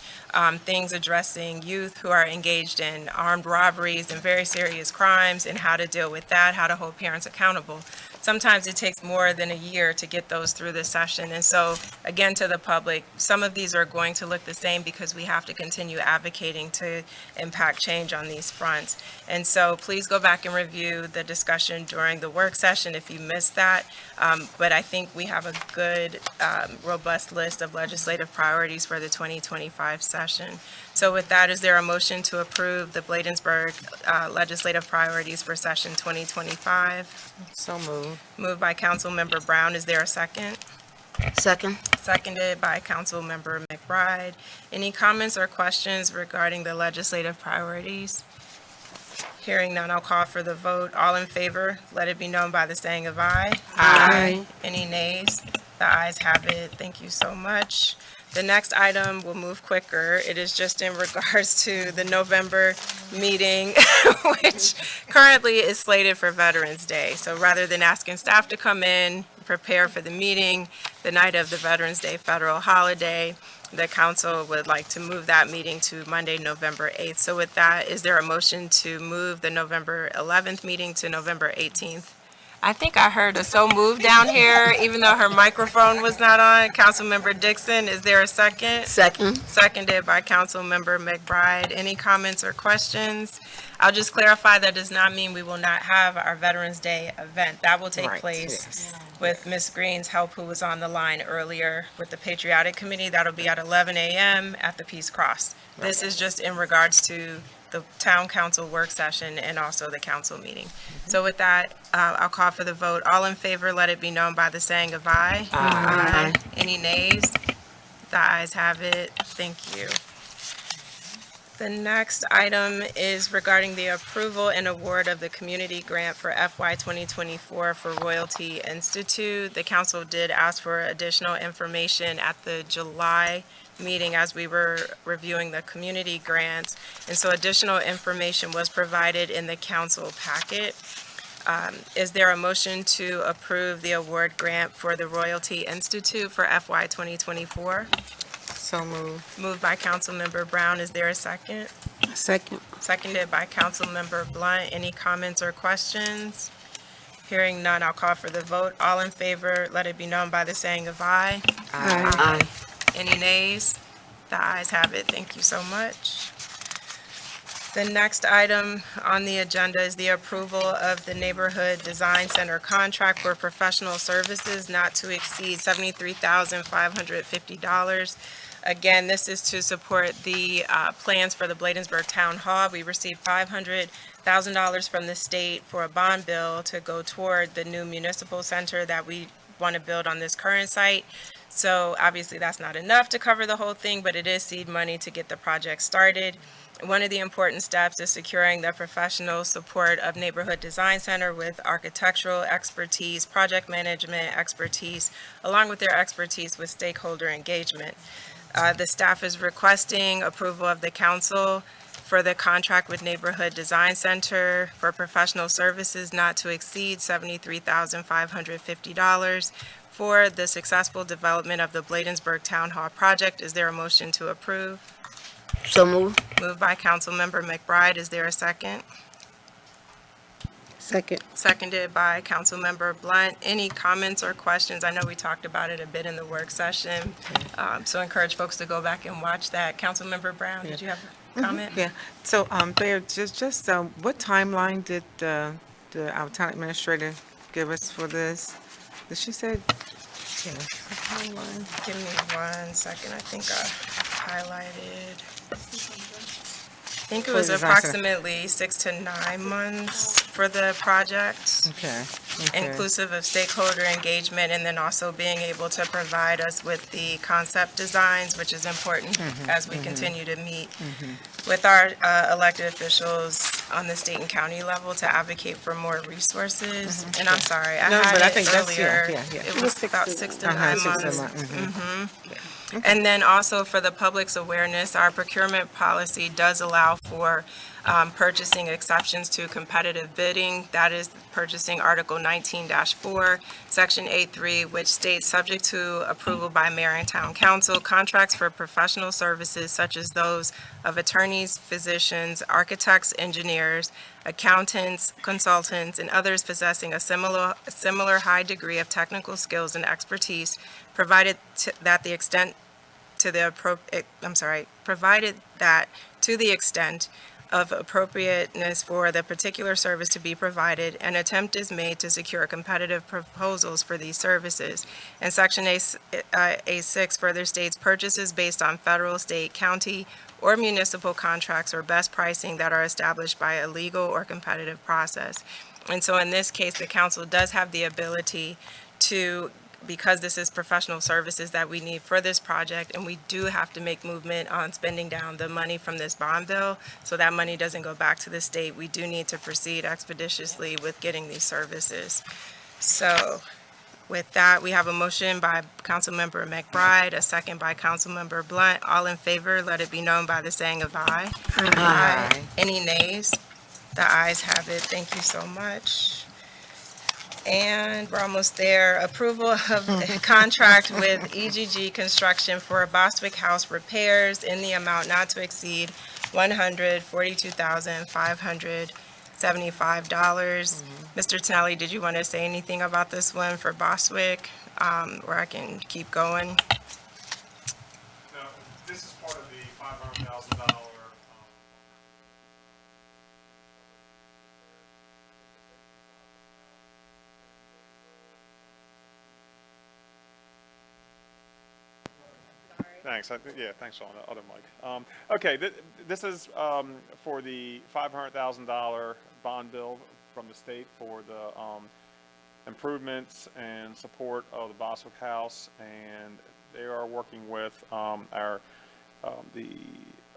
things addressing youth who are engaged in armed robberies and very serious crimes, and how to deal with that, how to hold parents accountable. Sometimes it takes more than a year to get those through the session. And so, again, to the public, some of these are going to look the same because we have to continue advocating to impact change on these fronts. And so please go back and review the discussion during the work session if you missed that. But I think we have a good, robust list of legislative priorities for the 2025 session. So with that, is there a motion to approve the Bladensburg legislative priorities for session 2025? So moved. Moved by Councilmember Brown. Is there a second? Second? Seconded by Councilmember McBride. Any comments or questions regarding the legislative priorities? Hearing none, I'll call for the vote. All in favor, let it be known by the saying of aye. Aye. Any nays? The ayes have it. Thank you so much. The next item will move quicker. It is just in regards to the November meeting, which currently is slated for Veterans Day. So rather than asking staff to come in, prepare for the meeting the night of the Veterans Day federal holiday, the council would like to move that meeting to Monday, November 8th. So with that, is there a motion to move the November 11th meeting to November 18th? I think I heard a so moved down here, even though her microphone was not on. Councilmember Dixon, is there a second? Second. Seconded by Councilmember McBride. Any comments or questions? I'll just clarify that does not mean we will not have our Veterans Day event. That will take Right, place yes. with Ms. Green's help, who was on the line earlier with the Patriotic Committee. That'll be at 11 a.m. at the Peace Cross. This is just in regards to the town council work session and also the council meeting. So with that, I'll call for the vote. All in favor, let it be known by the saying of aye. Aye. Any nays? The ayes have it. Thank you. The next item is regarding the approval and award of the community grant for FY 2024 for Royalty Institute. The council did ask for additional information at the July meeting as we were reviewing the community grants. And so additional information was provided in the council packet. Is there a motion to approve the award grant for the Royalty Institute for FY 2024? So moved. Moved by Councilmember Brown. Is there a second? Second. Seconded by Councilmember Blunt. Any comments or questions? Hearing none, I'll call for the vote. All in favor, let it be known by the saying of aye. Aye. Any nays? The ayes have it. Thank you so much. The next item on the agenda is the approval of the Neighborhood Design Center contract for professional services not to exceed $73,550. Again, this is to support the plans for the Bladensburg Town Hall. We received $500,000 from the state for a bond bill to go toward the new municipal center that we want to build on this current site. So obviously that's not enough to cover the whole thing, but it is seed money to get the project started. One of the important steps is securing the professional support of Neighborhood Design Center with architectural expertise, project management expertise, along with their expertise with stakeholder engagement. The staff is requesting approval of the council for the contract with Neighborhood Design Center for professional services not to exceed $73,550 for the successful development of the Bladensburg Town Hall project. Is there a motion to approve? So moved. Moved by Councilmember McBride. Is there a second? Second. Seconded by Councilmember Blunt. Any comments or questions? I know we talked about it a bit in the work session, so encourage folks to go back and watch that. Councilmember Brown, did you have a comment? Yeah, so, Mayor, just, what timeline did, our town administrator give us for this? Did she say? Yeah. Timeline. Give me 1 second. I think I highlighted. I think it was For the design center. approximately 6 to 9 months for the project, Okay. inclusive of stakeholder engagement, and then also being able to provide us with the concept designs, which is important as we continue to meet with our elected officials on the state and county level to advocate for more resources. And I'm sorry, I No, had but I it think that's- earlier. yeah. It was about 6 to 9 months. Mm-hmm. And then also for the public's awareness, our procurement policy does allow for purchasing exceptions to competitive bidding. That is purchasing Article 19-4, Section 8.3, which states, subject to approval by mayor and town council, contracts for professional services such as those of attorneys, physicians, architects, engineers, accountants, consultants, and others possessing a similar high degree of technical skills and expertise, provided that the extent to the provided that to the extent of appropriateness for the particular service to be provided, an attempt is made to secure competitive proposals for these services. And Section A6 further states purchases based on federal, state, county, or municipal contracts or best pricing that are established by a legal or competitive process. And so in this case, the council does have the ability to because this is professional services that we need for this project, and we do have to make movement on spending down the money from this bond bill, so that money doesn't go back to the state, we do need to proceed expeditiously with getting these services. So with that, we have a motion by Councilmember McBride, a second by Councilmember Blunt. All in favor, let it be known by the saying of aye. Aye. Any nays? The ayes have it. Thank you so much. And we're almost there. Approval of a contract with EGG Construction for Bostwick House repairs in the amount not to exceed $142,575. Mr. Tinelli, did you want to say anything about this one for Bostwick? Or I can keep going? No, this is part of the $500,000. Thanks. Yeah, thanks, Sean. The other mic. Okay, this is for the $500,000 bond bill from the state for the improvements and support of the Bostwick House, and they are working with the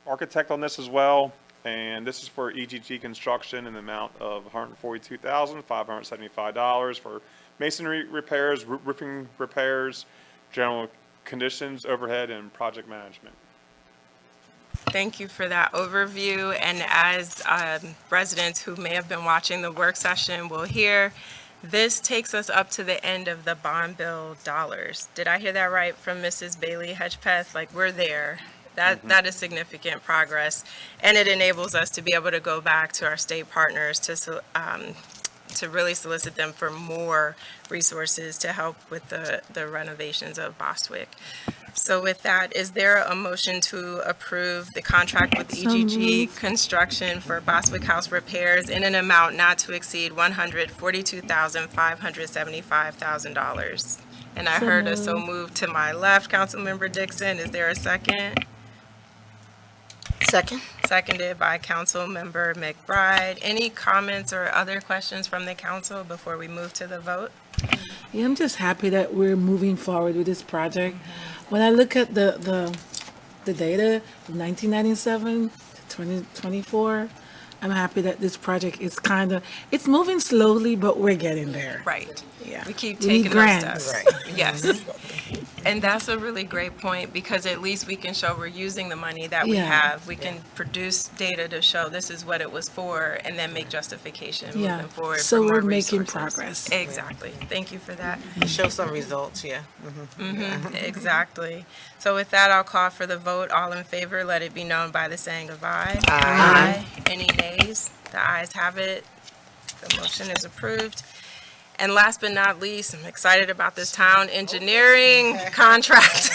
architect on this as well. And this is for EGG Construction in the amount of $142,575 for masonry repairs, roofing repairs, general conditions, overhead, and project management. Thank you for that overview. And as residents who may have been watching the work session will hear, this takes us up to the end of the bond bill dollars. Did I hear that right from Mrs. Bailey Hedgepeth? Like, we're there. That is significant progress. And it enables us to be able to go back to our state partners to really solicit them for more resources to help with the renovations of Bostwick. So with that, is there a motion to approve the contract with EGG Construction for Bostwick House repairs in an amount not to exceed $142,575,000? And I heard a so moved to my left, Councilmember Dixon. Is there a second? Second. Seconded by Councilmember McBride. Any comments or other questions from the council before we move to the vote? Yeah, I'm just happy that we're moving forward with this project. When I look at the data from 1997 to 2024, I'm happy that this project is it's moving slowly, but we're getting there. Right. Yeah. We keep We need taking those grants. steps. Right. Yes. And that's a really great point, because at least we can show we're using the money that we Yeah. have. We can produce data to show this is what it was for, and then make justification Yeah. moving forward. So for more we're making resources. progress. Exactly. Thank you for that. Show some results, yeah. Exactly. So with that, I'll call for the vote. All in favor, let it be known by the saying of aye. Aye. Any nays? The ayes have it. The motion is approved. And last but not least, I'm excited about this town engineering contract.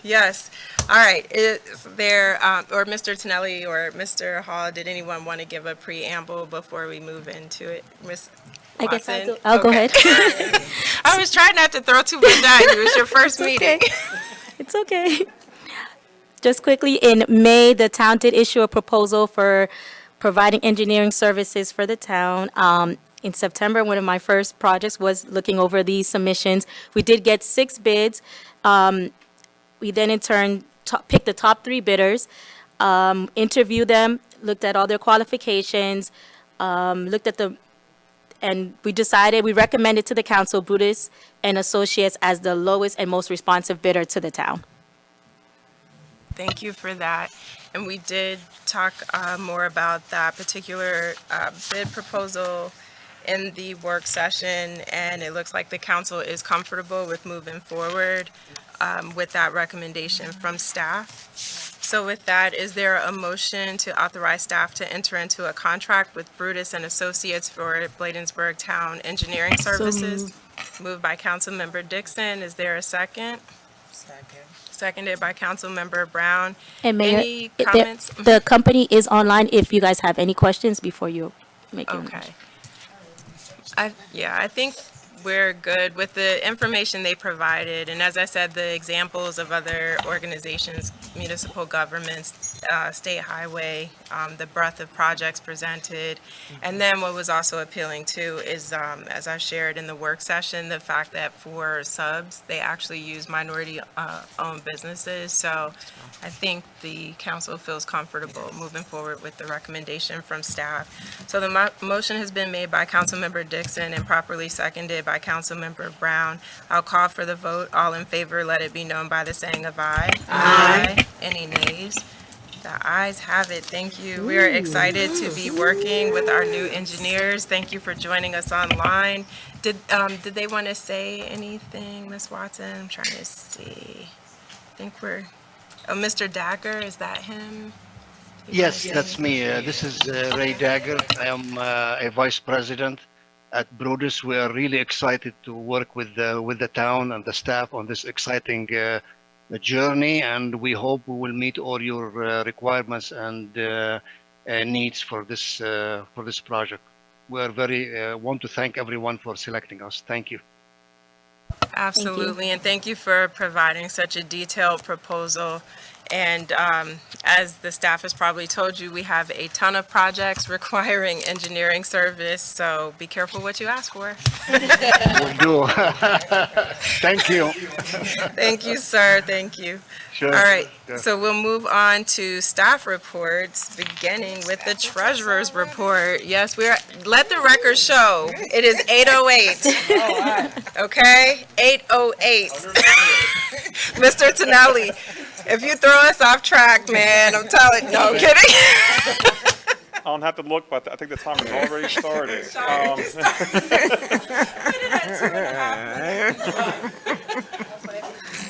Yes. All right. Is there, or Mr. Tinelli or Mr. Hall, did anyone want to give a preamble before we move into it? Ms. I guess Watson? I'll go Okay. ahead. I was trying not to throw too much at you. It was your first meeting. It's okay. Just quickly, in May, the town did issue a proposal for providing engineering services for the town. In September, one of my first projects was looking over these submissions. We did get 6 bids. We then in turn picked the top 3 bidders, interviewed them, looked at all their qualifications, looked at and we recommended to the council Brutus and Associates as the lowest and most responsive bidder to the town. Thank you for that. And we did talk more about that particular bid proposal in the work session, and it looks like the council is comfortable with moving forward with that recommendation from staff. So with that, is there a motion to authorize staff to enter into a contract with Brutus and Associates for Bladensburg Town Engineering Services? Moved by Councilmember Dixon. Is there a second? Second. Seconded by Councilmember Brown. And Mayor, Any comments? the company is online if you guys have any questions before you make your motion. Okay. I think we're good with the information they provided. And as I said, the examples of other organizations, municipal governments, state highway, the breadth of projects presented. And then what was also appealing too is, as I shared in the work session, the fact that for subs, they actually use minority owned businesses. So I think the council feels comfortable moving forward with the recommendation from staff. So the motion has been made by Councilmember Dixon and properly seconded by Councilmember Brown. I'll call for the vote. All in favor, let it be known by the saying of aye. Aye. Any nays? The ayes have it. Thank you. We are excited to be working with our new engineers. Thank you for joining us online. Did they want to say anything, Ms. Watson? I'm trying to see. I think we're, oh, Mr. Dagger, is that him? Yes, that's me. This is Ray Dagger. I am a vice president at Brodus. We are really excited to work with the town and the staff on this exciting journey, and we hope we will meet all your requirements and needs for this project. We are very want to thank everyone for selecting us. Thank you. Absolutely, and thank you for providing such a detailed proposal. And as the staff has probably told you, we have a ton of projects requiring engineering service, so be careful what you ask for. Will do. Thank you. Thank you, sir. Thank you. Sure. All right, Sure. so we'll move on to staff reports, beginning with the treasurer's report. Yes, let the record show, it is 8:08. Okay, 8:08. Mr. Tonelli, if you throw us off track, man, I'm telling, no, I'm kidding. I don't have to look, but I think the timer's already started.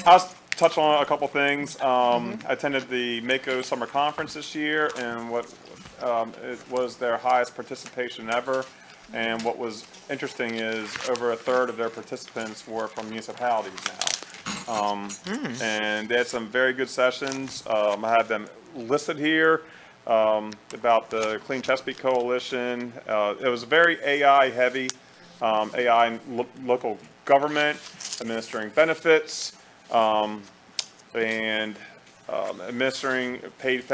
I'll touch on a couple things. I attended the Mako Summer Conference this year, and it was their highest participation ever. And what was interesting is over a third of their participants were from municipalities now. And they had some very good sessions. I have them listed here about the Clean Chesapeake Coalition. It was very AI heavy, AI in local government, administering benefits, and administering paid,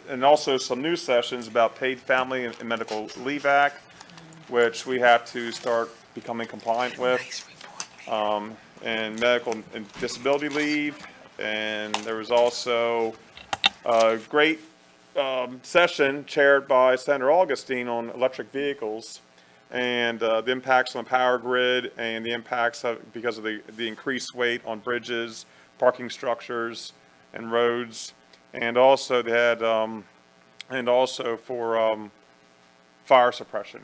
and also some new sessions about paid family and medical leave act, which we have to start becoming compliant with. And medical and disability leave, and there was also a great session chaired by Senator Augustine on electric vehicles and the impacts on the power grid and the impacts because of the increased weight on bridges, parking structures, and roads, and also they had and also for fire suppression.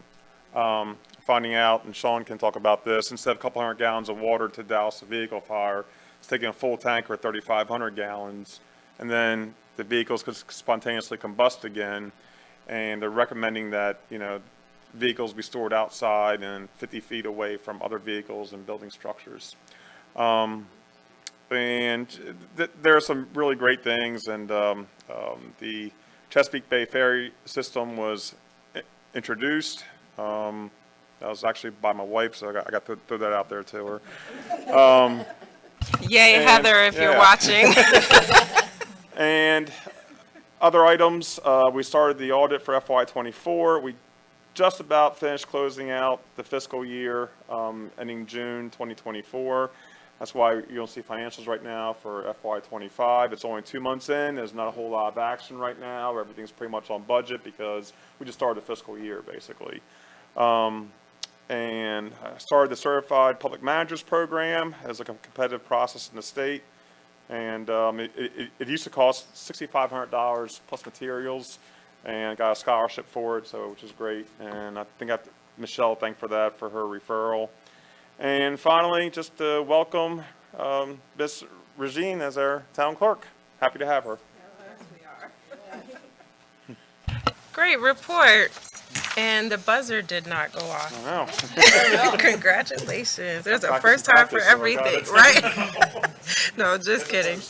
Finding out, and Sean can talk about this, instead of a couple hundred gallons of water to douse a vehicle fire, it's taking a full tanker of 3,500 gallons, and then the vehicles could spontaneously combust again, and they're recommending that, vehicles be stored outside and 50 feet away from other vehicles and building structures. And there are some really great things, and the Chesapeake Bay Ferry system was introduced. That was actually by my wife, so I got to throw that out there to her. Yay, Heather, if you're watching. And other items, we started the audit for FY24. We just about finished closing out the fiscal year ending June 2024. That's why you don't see financials right now for FY25. It's only 2 months in. There's not a whole lot of action right now. Everything's pretty much on budget because we just started the fiscal year, basically. And I started the Certified Public Managers Program as a competitive process in the state. And it used to cost $6,500 plus materials, and I got a scholarship for it, which is great. And I think I have to, Michelle, thank for that, for her referral. And finally, just to welcome Ms. Regine as our town clerk. Happy to have her. Great report. And the buzzer did not go off. I know. Congratulations. There's a first time for everything, right? No, just kidding.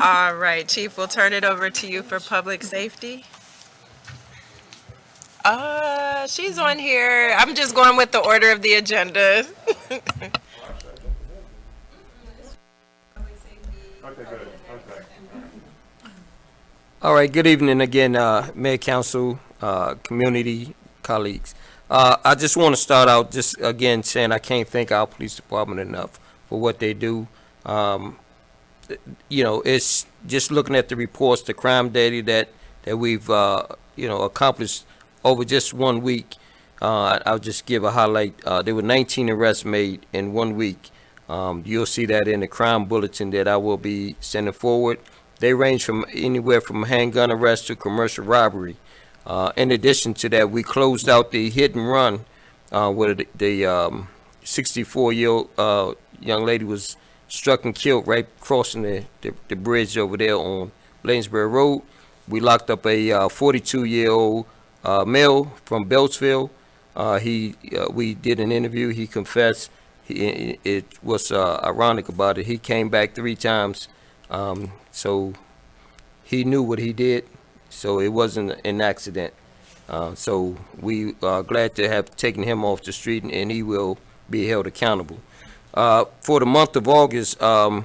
All right, Chief, we'll turn it over to you for public safety. She's on here. I'm just going with the order of the agenda. All right, good evening again, Mayor, Council, community, colleagues. I just want to start out just again saying I can't thank our police department enough for what they do. It's just looking at the reports, the crime data that we've, accomplished over just 1 week. I'll just give a highlight. There were 19 arrests made in 1 week. You'll see that in the crime bulletin that I will be sending forward. They range from anywhere from handgun arrest to commercial robbery. In addition to that, we closed out the hit and run where the 64-year-old young lady was struck and killed right crossing the bridge over there on Bladensburg Road. We locked up a 42-year-old male from Beltsville. We did an interview. He confessed. It was ironic about it. He came back 3 times. So he knew what he did, so it wasn't an accident. So we are glad to have taken him off the street, and he will be held accountable. For the month of August, our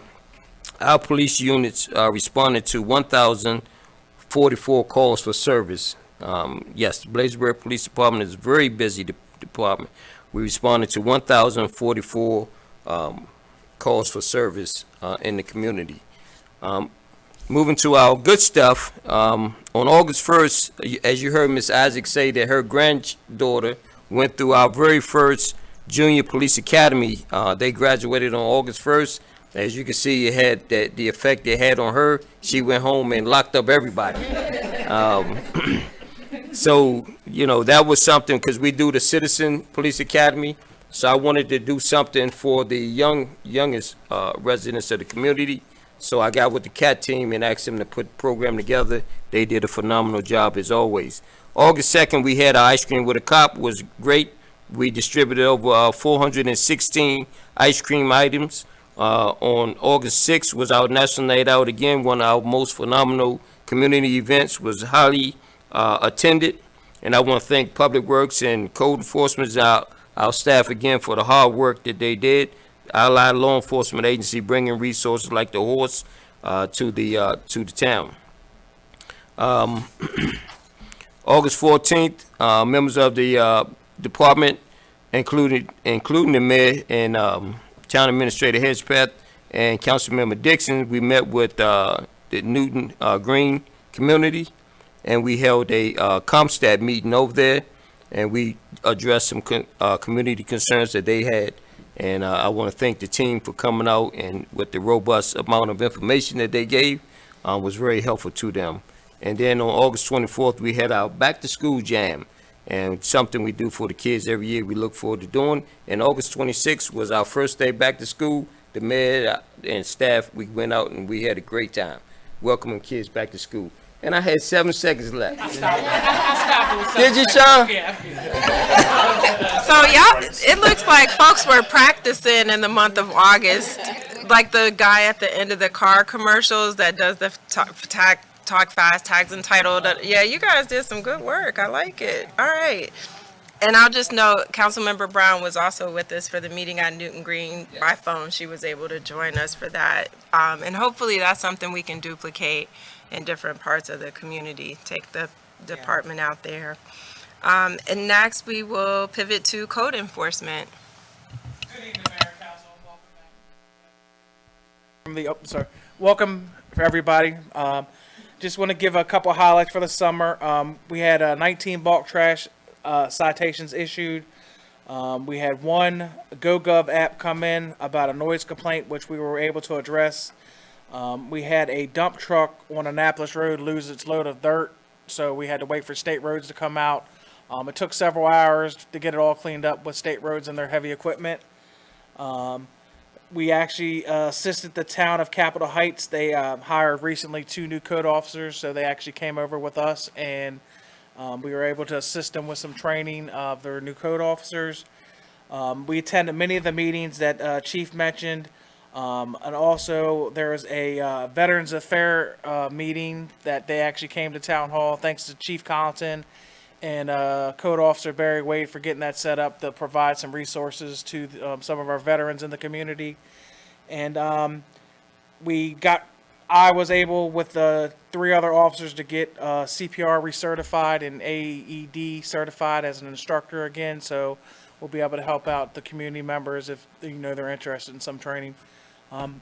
police units responded to 1,044 calls for service. Yes, the Bladensburg Police Department is a very busy department. We responded to 1,044 calls for service in the community. Moving to our good stuff, on August 1st, as you heard Ms. Isaac say that her granddaughter went through our very first Junior Police Academy. They graduated on August 1st. As you can see, it had the effect it had on her. She went home and locked up everybody. So, that was something because we do the Citizen Police Academy. So I wanted to do something for the youngest residents of the community. So I got with the CAT team and asked them to put the program together. They did a phenomenal job as always. August 2nd, we had our Ice Cream with a Cop. It was great. We distributed over 416 ice cream items. On August 6th was our National Night Out again. One of our most phenomenal community events, was highly attended. And I want to thank Public Works and Code Enforcement, our staff again, for the hard work that they did. Allied law enforcement agency bringing resources like the horse to the town. August 14th, members of the department, including the mayor and town administrator Hedgepeth and Councilmember Dixon, we met with the Newton Green community, and we held a ComStat meeting over there, and we addressed some community concerns that they had. And I want to thank the team for coming out, and with the robust amount of information that they gave, was very helpful to them. And then on August 24th, we had our back to school jam, and something we do for the kids every year we look forward to doing. And August 26th was our first day back to school. The mayor and staff, we went out and we had a great time welcoming kids back to school. And I had 7 seconds left. Did you, Sean? So y'all, it looks like folks were practicing in the month of August, like the guy at the end of the car commercials that does the talk fast, tags entitled. Yeah, you guys did some good work. I like it. All right. And I'll just note, Councilmember Brown was also with us for the meeting at Newton Green by phone. She was able to join us for that. And hopefully that's something we can duplicate in different parts of the community. Take the department out there. And next, we will pivot to code enforcement. Good evening, Mayor, Council. Welcome for everybody. Just want to give a couple highlights for the summer. We had 19 bulk trash citations issued. We had one GoGov app come in about a noise complaint, which we were able to address. We had a dump truck on Annapolis Road lose its load of dirt, so we had to wait for state roads to come out. It took several hours to get it all cleaned up with state roads and their heavy equipment. We actually assisted the town of Capitol Heights. They hired recently 2 new code officers, so they actually came over with us, and we were able to assist them with some training of their new code officers. We attended many of the meetings that Chief mentioned. And also there was a Veterans Affair meeting that they actually came to Town Hall, thanks to Chief Collinton and Code Officer Barry Wade for getting that set up to provide some resources to some of our veterans in the community. And I was able with the 3 other officers to get CPR recertified and AED certified as an instructor again. So we'll be able to help out the community members if they're interested in some training.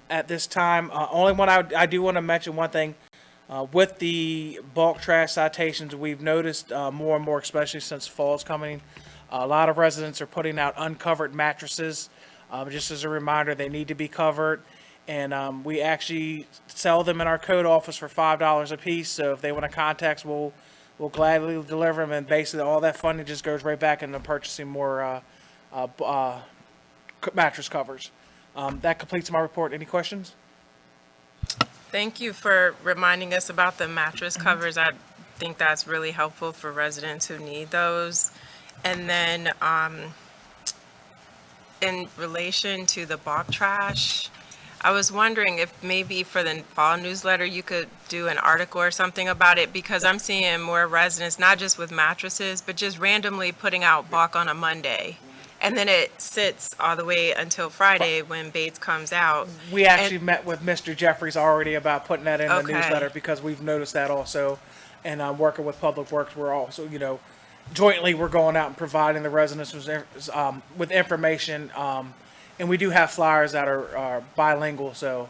At this time, only one I do want to mention one thing. With the bulk trash citations, we've noticed more and more, especially since fall's coming, a lot of residents are putting out uncovered mattresses. Just as a reminder, they need to be covered. And we actually sell them in our code office for $5 a piece. So if they want to contact us, we'll gladly deliver them. And basically all that funding just goes right back into purchasing more mattress covers. That completes my report. Any questions? Thank you for reminding us about the mattress covers. I think that's really helpful for residents who need those. And then in relation to the bulk trash, I was wondering if maybe for the fall newsletter you could do an article or something about it, because I'm seeing more residents, not just with mattresses, but just randomly putting out bulk on a Monday. And then it sits all the way until Friday when Bates comes out. We actually met with Mr. Jeffries already about putting that in the Okay. newsletter because we've noticed that also. And working with Public Works, we're also, jointly we're going out and providing the residents with information. And we do have flyers that are bilingual. So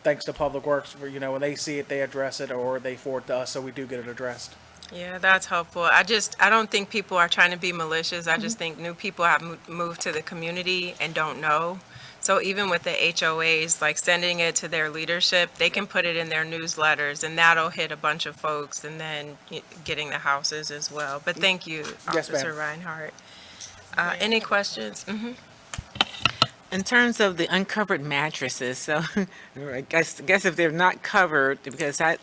thanks to Public Works, for, when they see it, they address it or they forward it to us. So we do get it addressed. Yeah, that's helpful. I don't think people are trying to be malicious. I just think new people have moved to the community and don't know. So even with the HOAs, like sending it to their leadership, they can put it in their newsletters and that'll hit a bunch of folks, and then getting the houses as well. But thank you, Yes, Officer ma'am. Reinhardt. Any questions? In terms of the uncovered mattresses, so I guess if they're not covered, because that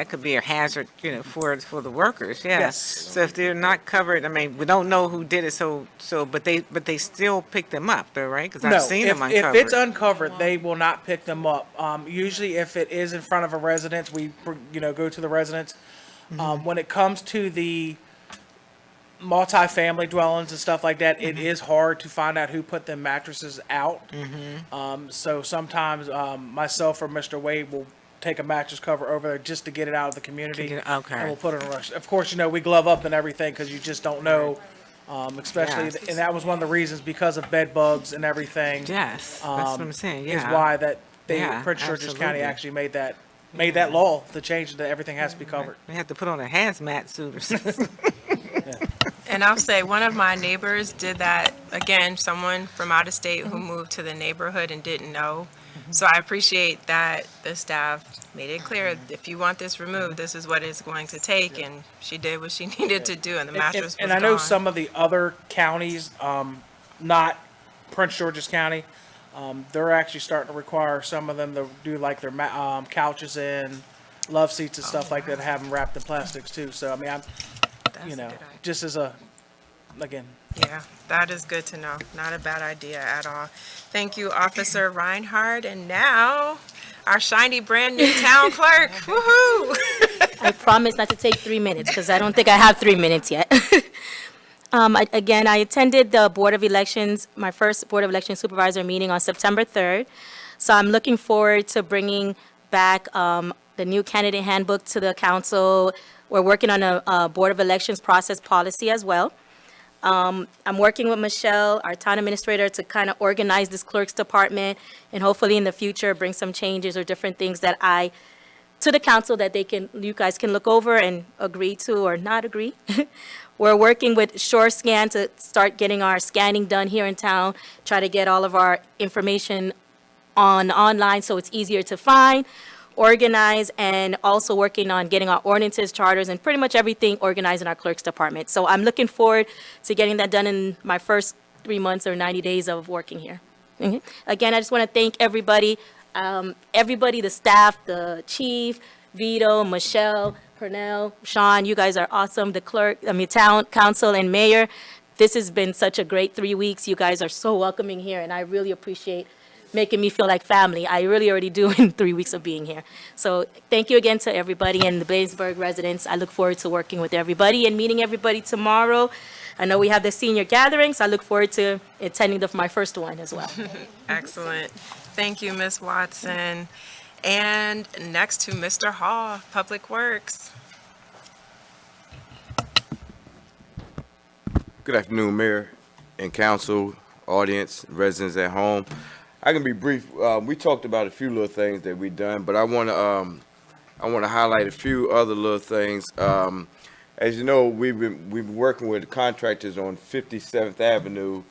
could be a hazard, for the workers. Yeah. Yes. So if they're not covered, I mean, we don't know who did it. But they still pick them up, though, right? Because I've seen them uncovered. If it's uncovered, they will not pick them up. Usually, if it is in front of a residence, we go to the residence. When it comes to the multi-family dwellings and stuff like that, it is hard to find out who put them mattresses out. So sometimes myself or Mr. Wade will take a mattress cover over there just to get it out of the community. Okay. And we'll put it in a rush. Of course, we glove up and everything because you just don't know. Especially, Yeah. and that was one of the reasons because of bed bugs and everything. Yes, that's what I'm saying. Yeah. Is why that Yeah, Prince George's County absolutely. actually made that law to change that everything has to be covered. They have to put on a hazmat suit or something. And I'll say one of my neighbors did that, again, someone from out of state who moved to the neighborhood and didn't know. So I appreciate that the staff made it clear, if you want this removed, this is what it's going to take. And she did what she needed to do, and the mattress was And I know gone. some of the other counties, not Prince George's County, they're actually starting to require some of them to do like their couches and love seats and stuff like that, have them wrapped in plastics too. So, I mean, That's a good idea. just as again. Yeah, that is good to know. Not a bad idea at all. Thank you, Officer Reinhardt. And now, our shiny brand new town clerk. Woohoo! I promise not to take 3 minutes because I don't think I have 3 minutes yet. I attended the Board of Elections, my first Board of Election Supervisor meeting on September 3rd. So I'm looking forward to bringing back the new candidate handbook to the council. We're working on a Board of Elections process policy as well. I'm working with Michelle, our town administrator, to kind of organize this clerk's department and hopefully in the future bring some changes or different things to the council that you guys can look over and agree to or not agree. We're working with SureScan to start getting our scanning done here in town, try to get all of our information online so it's easier to find, organize, and also working on getting our ordinances, charters, and pretty much everything organized in our clerk's department. So I'm looking forward to getting that done in my first 3 months or 90 days of working here. Again, I just want to thank everybody, the staff, the chief, Vito, Michelle, Pernell, Sean, you guys are awesome, the clerk, town council and mayor. This has been such a great 3 weeks. You guys are so welcoming here, and I really appreciate making me feel like family. I really already do in 3 weeks of being here. So thank you again to everybody and the Bladensburg residents. I look forward to working with everybody and meeting everybody tomorrow. I know we have the senior gathering, so I look forward to attending my first one as well. Excellent. Thank you, Ms. Watson. And next to Mr. Hall, Public Works. Good afternoon, Mayor and Council, audience, residents at home. I can be brief. We talked about a few little things that we done, but I want to highlight a few other little things. As you know, we've been working with contractors on 57th Avenue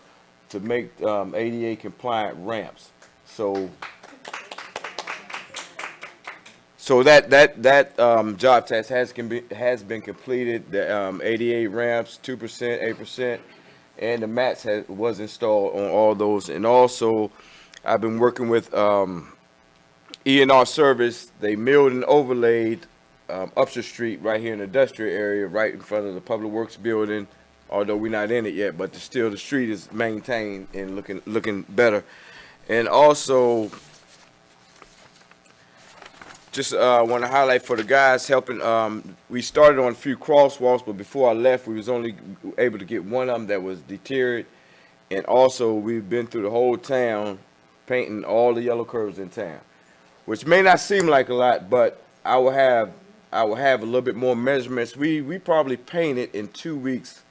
to make ADA compliant ramps. So that job test has been completed. The 88 ramps, 2%, 8%, and the mats was installed on all those. And also, I've been working with E&R Service. They milled and overlaid Upshur Street right here in the industrial area, right in front of the Public Works building. Although we're not in it yet, but still the street is maintained and looking better. And also, just want to highlight for the guys helping. We started on a few crosswalks, but before I left, we was only able to get one of them that was deteriorated. And also, we've been through the whole town, painting all the yellow curves in town, which may not seem like a lot, but I will have a little bit more measurements. We probably painted in 2 weeks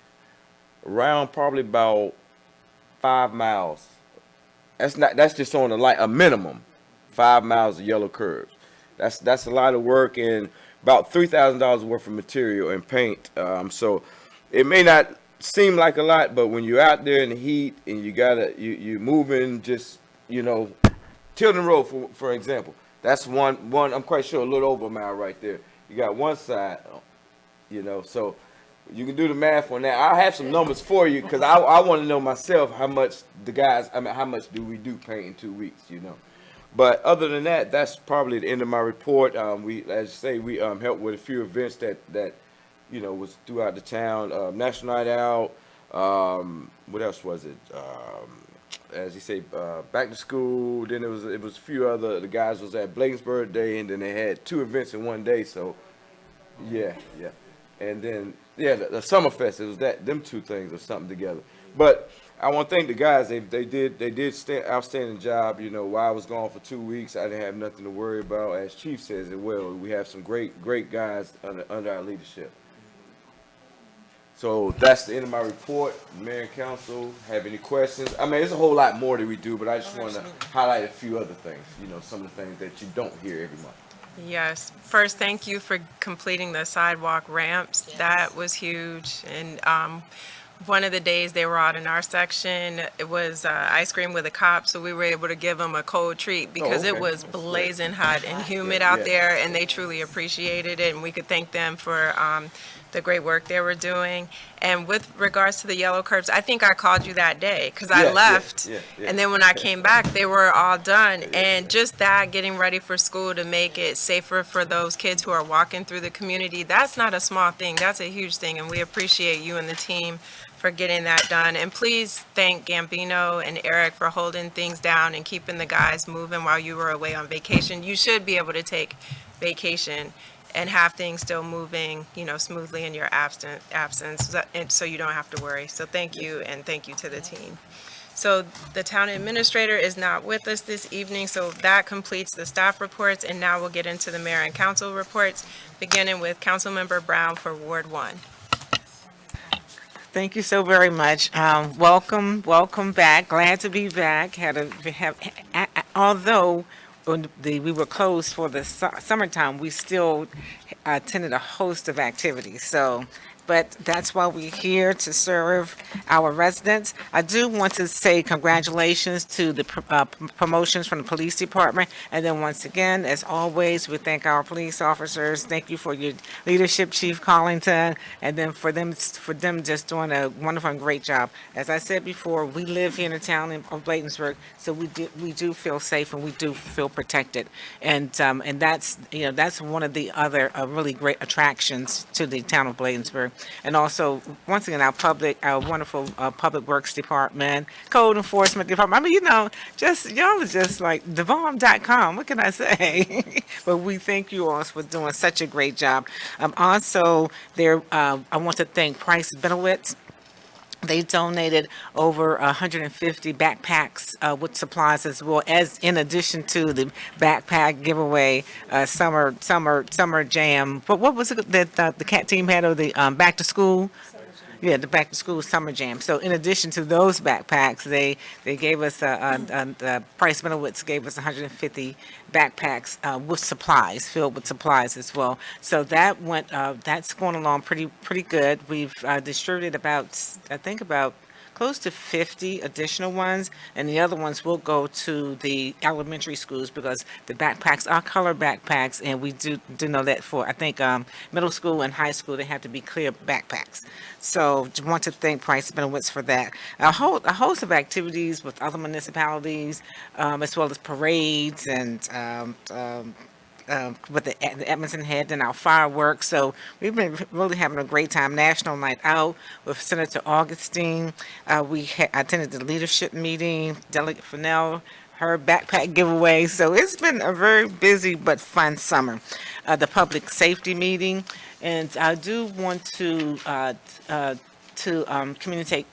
around probably about 5 miles. That's just on a minimum 5 miles of yellow curves. That's a lot of work and about $3,000 worth of material and paint. So it may not seem like a lot, but when you're out there in the heat and you're moving, just Tilden Road for example, that's one I'm quite sure a little over a mile right there. You got one side, so you can do the math on that. I'll have some numbers for you because I want to know myself how much how much do we do paint in 2 weeks, But other than that, that's probably the end of my report. We, as you say, we helped with a few events that was throughout the town. National Night Out. What else was it? As you say, back to school. Then it was a few other. The guys was at Bladensburg Day, and then they had 2 events in one day. So, yeah. And then the Summer Fest. It was them 2 things or something together. But I want to thank the guys. They did outstanding job. While I was gone for 2 weeks, I didn't have nothing to worry about. As Chief says it well, we have some great guys under our leadership. So that's the end of my report. Mayor and Council, have any questions? I mean, there's a whole lot more that we do, but I just want to highlight a few other things. Some of the things that you don't hear every month. Yes. First, thank you for completing the sidewalk ramps. That was huge. And one of the days they were out in our section, it was ice cream with a cop, so we were able to give them a cold treat because it was blazing hot and humid out there, and they truly appreciated it, and we could thank them for the great work they were doing. And with regards to the yellow curbs, I think I called you that day because I left, and then when I came back, they were all done. And just that, getting ready for school to make it safer for those kids who are walking through the community, that's not a small thing, that's a huge thing, and we appreciate you and the team for getting that done. And please thank Gambino and Eric for holding things down and keeping the guys moving while you were away on vacation. You should be able to take vacation and have things still moving, smoothly in your absence, and so you don't have to worry. So thank you, and thank you to the team. So the town administrator is not with us this evening, so that completes the staff reports, and now we'll get into the mayor and council reports, beginning with Councilmember Brown for Ward 1. Thank you so very much. Welcome back. Glad to be back. Although we were closed for the summertime, we still attended a host of activities. But that's why we're here to serve our residents. I do want to say congratulations to the promotions from the police department. And then once again, as always, we thank our police officers. Thank you for your leadership, Chief Collington, and then for them just doing a wonderful and great job. As I said before, we live here in the town of Bladensburg, so we do feel safe and we do feel protected. And that's one of the other really great attractions to the town of Bladensburg. And also, once again, our wonderful Public Works Department, Code Enforcement Department. I mean, just y'all are just like thebomb.com. What can I say? But we thank you all for doing such a great job. Also, I want to thank Price Benowitz. They donated over 150 backpacks with supplies as well as in addition to the backpack giveaway, summer jam. But what was it that the cat team had, or the back to school? Yeah, the back to school summer jam. So in addition to those backpacks, they gave us Price Benowitz gave us 150 backpacks with supplies, filled with supplies as well. So that's going along pretty good. We've distributed about close to 50 additional ones, and the other ones will go to the elementary schools because the backpacks are color backpacks, and we do know that for, I think, middle school and high school, they have to be clear backpacks. So want to thank Price Benowitz for that. A host of activities with other municipalities, as well as parades and with the Edmonton Head and our fireworks. So we've been really having a great time. National Night Out with Senator Augustine. We attended the leadership meeting, Delegate Fennell, her backpack giveaway. So it's been a very busy but fun summer. The public safety meeting. And I do want to communicate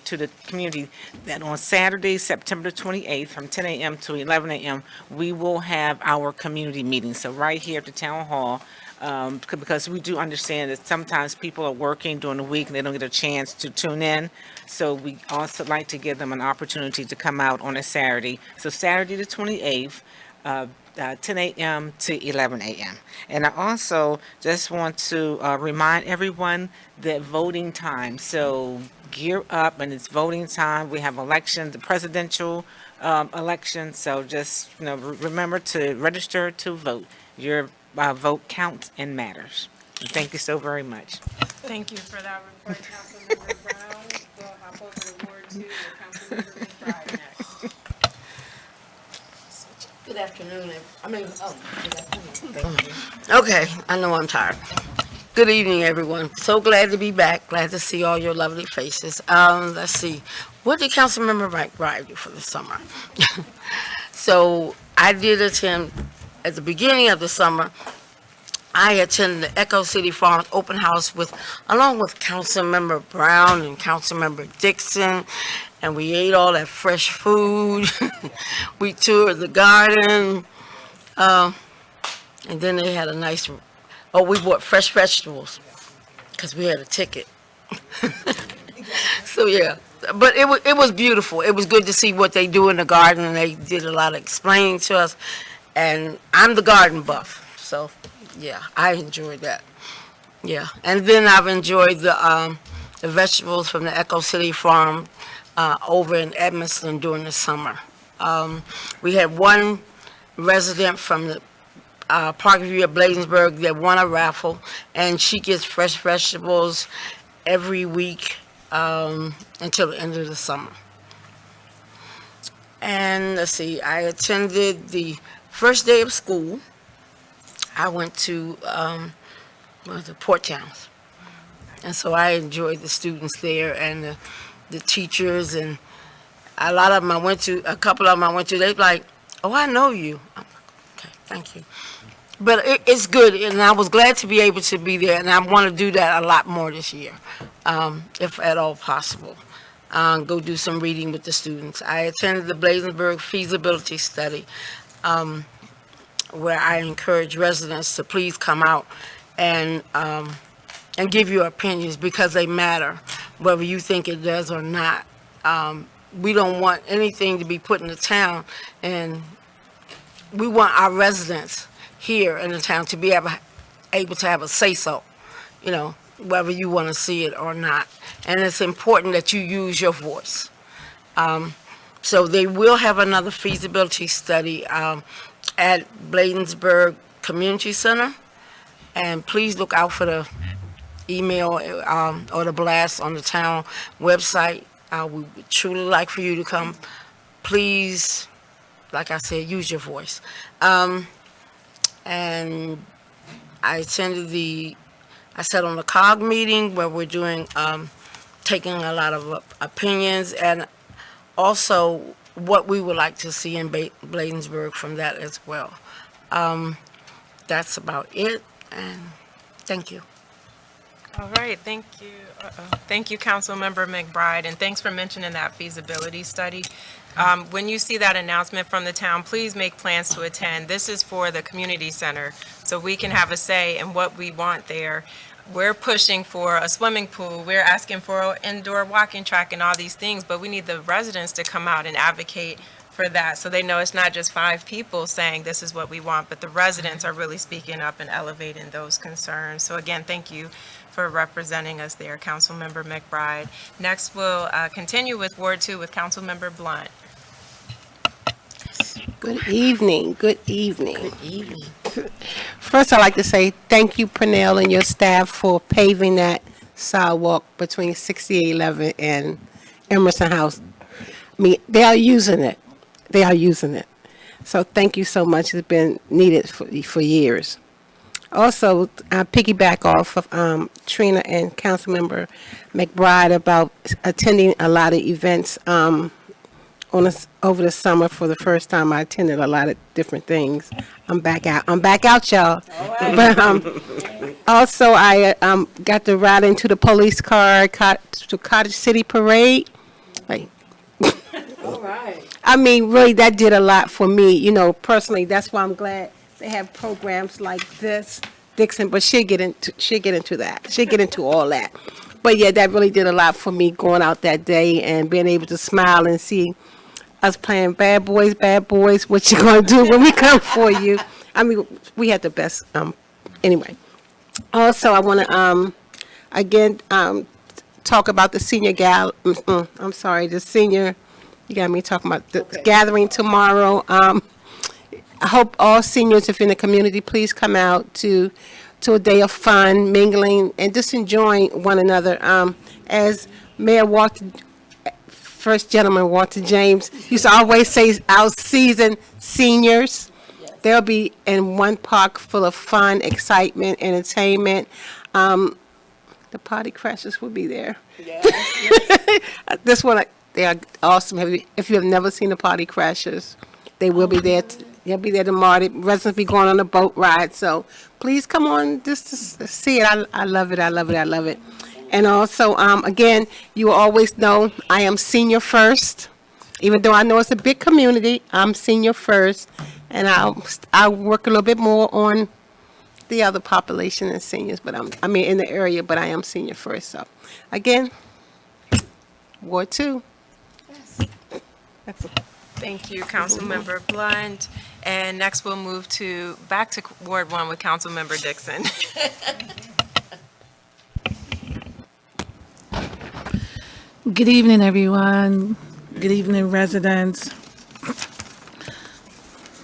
to the community that on Saturday, September 28th, from 10 a.m. to 11 a.m., we will have our community meeting. So right here at the town hall, because we do understand that sometimes people are working during the week and they don't get a chance to tune in. So we also like to give them an opportunity to come out on a Saturday. So Saturday the 28th, 10 a.m. to 11 a.m. And I also just want to remind everyone that voting time. So gear up, and it's voting time. We have election, the presidential election. So just remember to register to vote. Your vote counts and matters. And thank you so very much. Thank you for that report, Councilmember Brown. We'll hop over to Ward 2 with Councilmember McBride next. Good afternoon. Good afternoon. Okay, I know I'm tired. Good evening, everyone. So glad to be back. Glad to see all your lovely faces. Let's see. What did Councilmember McBride do for the summer? So I did attend, at the beginning of the summer, I attended the Echo City Farms open house along with Councilmember Brown and Councilmember Dixon, and we ate all that fresh food. We toured the garden, and then they had we bought fresh vegetables because we had a ticket. So yeah, but it was beautiful. It was good to see what they do in the garden, and they did a lot of explaining to us. And I'm the garden buff, so yeah, I enjoyed that. Yeah, and then I've enjoyed the vegetables from the Echo City Farm over in Edmonton during the summer. We had one resident from the Parkview at Bladensburg that won a raffle, and she gets fresh vegetables every week until the end of the summer. And let's see, I attended the first day of school. I went to Port Towns, and so I enjoyed the students there and the teachers, and a couple of them I went to, they're like, oh, I know you. I'm like, okay, thank you. But it's good, and I was glad to be able to be there, and I want to do that a lot more this year, if at all possible. Go do some reading with the students. I attended the Bladensburg feasibility study, where I encourage residents to please come out and give your opinions, because they matter, whether you think it does or not. We don't want anything to be put in the town, and we want our residents here in the town to be able to have a say-so, whether you want to see it or not. And it's important that you use your voice. So they will have another feasibility study at Bladensburg Community Center, and please look out for the email or the blast on the town website. We would truly like for you to come. Please, like I said, use your voice. And I attended the I sat on the COG meeting where we're doing, taking a lot of opinions, and also what we would like to see in Bladensburg from that as well. That's about it, and thank you. All right, thank you. Thank you, Councilmember McBride, and thanks for mentioning that feasibility study. When you see that announcement from the town, please make plans to attend. This is for the community center, so we can have a say in what we want there. We're pushing for a swimming pool, we're asking for an indoor walking track and all these things, but we need the residents to come out and advocate for that, so they know it's not just 5 people saying this is what we want, but the residents are really speaking up and elevating those concerns. So again, thank you for representing us there, Councilmember McBride. Next, we'll continue with Ward 2 with Councilmember Blunt. Good evening, good evening. Good evening. First, I'd like to say thank you, Pernell, and your staff for paving that sidewalk between 6811 and Emerson House. I mean, they are using it. They are using it. So thank you so much. It's been needed for years. Also, I piggyback off of Trina and Councilmember McBride about attending a lot of events over the summer. For the first time, I attended a lot of different things. I'm back out. I'm back out, y'all. But also, I got to ride into the police car to Cottage City Parade. Like, All right. I mean, really, that did a lot for me. You know, personally, that's why I'm glad they have programs like this, Dixon. But she'll get into that. She'll get into all that. But yeah, that really did a lot for me going out that day and being able to smile and see us playing bad boys, what you gonna do when we come for you. I mean, we had the best. Anyway, also I want to again talk about the senior I'm sorry, the senior. You got me talking about the gathering tomorrow. I hope all seniors, if in the community, please come out to a day of fun, mingling, and just enjoying one another. As Mayor First Gentleman Walter James used to always say, our seasoned seniors, they'll be in one park full of fun, excitement, entertainment. The party crashers will be there. This one, they are awesome. If you have never seen the party crashers, they will be there. They'll be there tomorrow. The residents be going on a boat ride. So please come on just to see it. I love it. I love it. I love it. And also, again, you will always know I am senior first. Even though I know it's a big community, I'm senior first. And I'll work a little bit more on the other population and seniors, but I mean in the area, but I am senior first. So again, Ward 2. Yes. Thank you, Councilmember Blunt. And next we'll move back to Ward 1 with Councilmember Dixon. Good evening, everyone. Good evening, residents.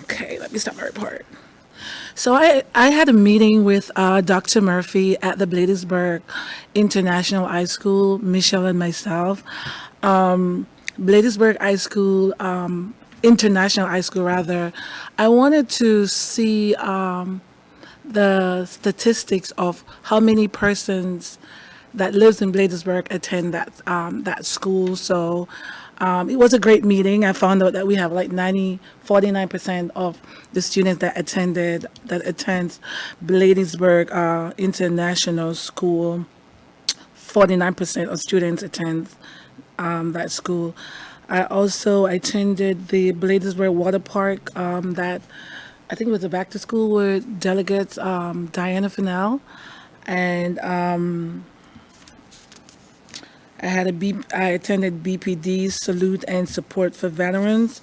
Okay, let me start my report. So I had a meeting with Dr. Murphy at the Bladensburg International High School, Michelle and myself. Bladensburg High School, International High School rather. I wanted to see the statistics of how many persons that lives in Bladensburg attend that school. So it was a great meeting. I found out that we have like 49% of the students that attends Bladensburg International School. 49% of students attend that school. I also attended the Bladensburg Water Park that I think it was a back to school with delegates Diana Fennell, and I attended BPD's Salute and Support for Veterans,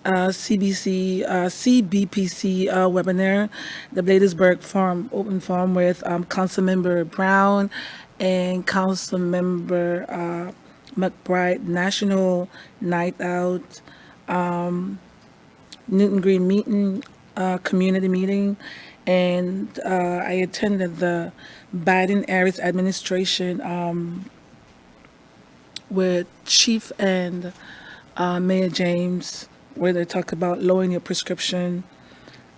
CBPC webinar, the Bladensburg Open Forum with Councilmember Brown and Councilmember McBride, National Night Out, Newton Green meeting, community meeting, and I attended the Biden-Harris administration with Chief and Mayor James, where they talk about lowering your prescription.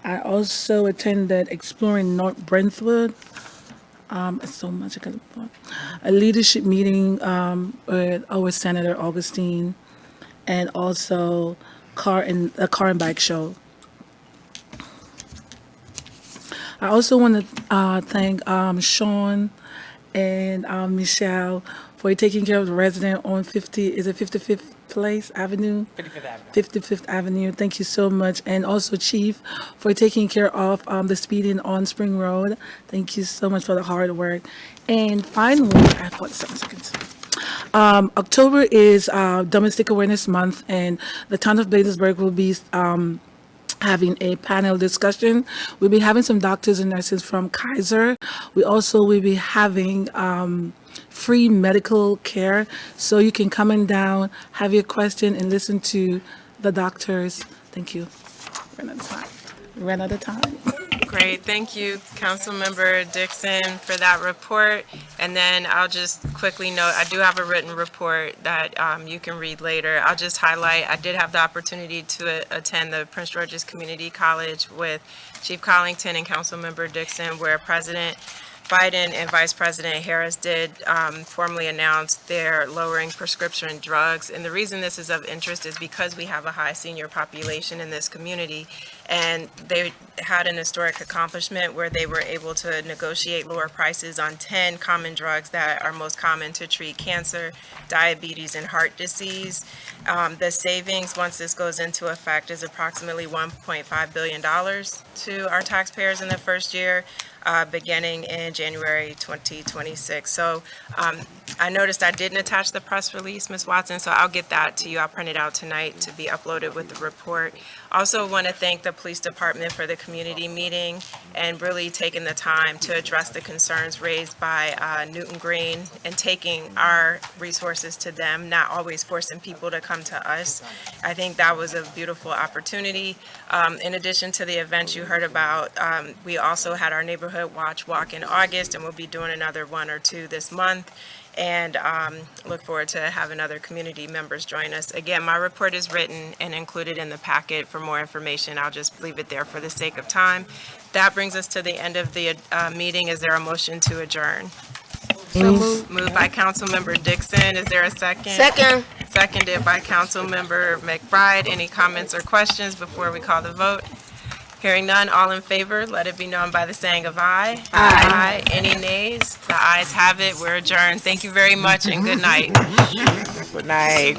I also attended Exploring North Brentwood It's so much I could a leadership meeting with our Senator Augustine, and also a car and bike show. I also want to thank Sean and Michelle for taking care of the resident on 55th Place Avenue? 55th Avenue. 55th Avenue. Thank you so much. And also Chief for taking care of the speeding on Spring Road. Thank you so much for the hard work. And finally, I have 47 seconds. October is Domestic Awareness Month, and the town of Bladensburg will be having a panel discussion. We'll be having some doctors and nurses from Kaiser. We also will be having free medical care, so you can come in down, have your question, and listen to the doctors. Thank you. Ran out of time. Great, thank you, Councilmember Dixon, for that report. And then I'll just quickly note, I do have a written report that you can read later. I'll just highlight, I did have the opportunity to attend the Prince George's Community College with Chief Collington and Councilmember Dixon, where President Biden and Vice President Harris did formally announce their lowering prescription drugs. And the reason this is of interest is because we have a high senior population in this community, and they had an historic accomplishment where they were able to negotiate lower prices on 10 common drugs that are most common to treat cancer, diabetes, and heart disease. The savings, once this goes into effect, is approximately $1.5 billion to our taxpayers in the first year, beginning in January 2026. So I noticed I didn't attach the press release, Ms. Watson, so I'll get that to you. I'll print it out tonight to be uploaded with the report. Also want to thank the police department for the community meeting and really taking the time to address the concerns raised by Newton Green and taking our resources to them, not always forcing people to come to us. I think that was a beautiful opportunity. In addition to the events you heard about, we also had our neighborhood watch walk in August, and we'll be doing another one or two this month. And look forward to having other community members join us. Again, my report is written and included in the packet. For more information, I'll just leave it there for the sake of time. That brings us to the end of the meeting. Is there a motion to adjourn? Moved by Councilmember Dixon. Is there a second? Second. Seconded by Councilmember McBride. Any comments or questions before we call the vote? Hearing none, all in favor, let it be known by the saying of aye. Aye. Any nays? The ayes have it. We're adjourned. Thank you very much and good night. Good night.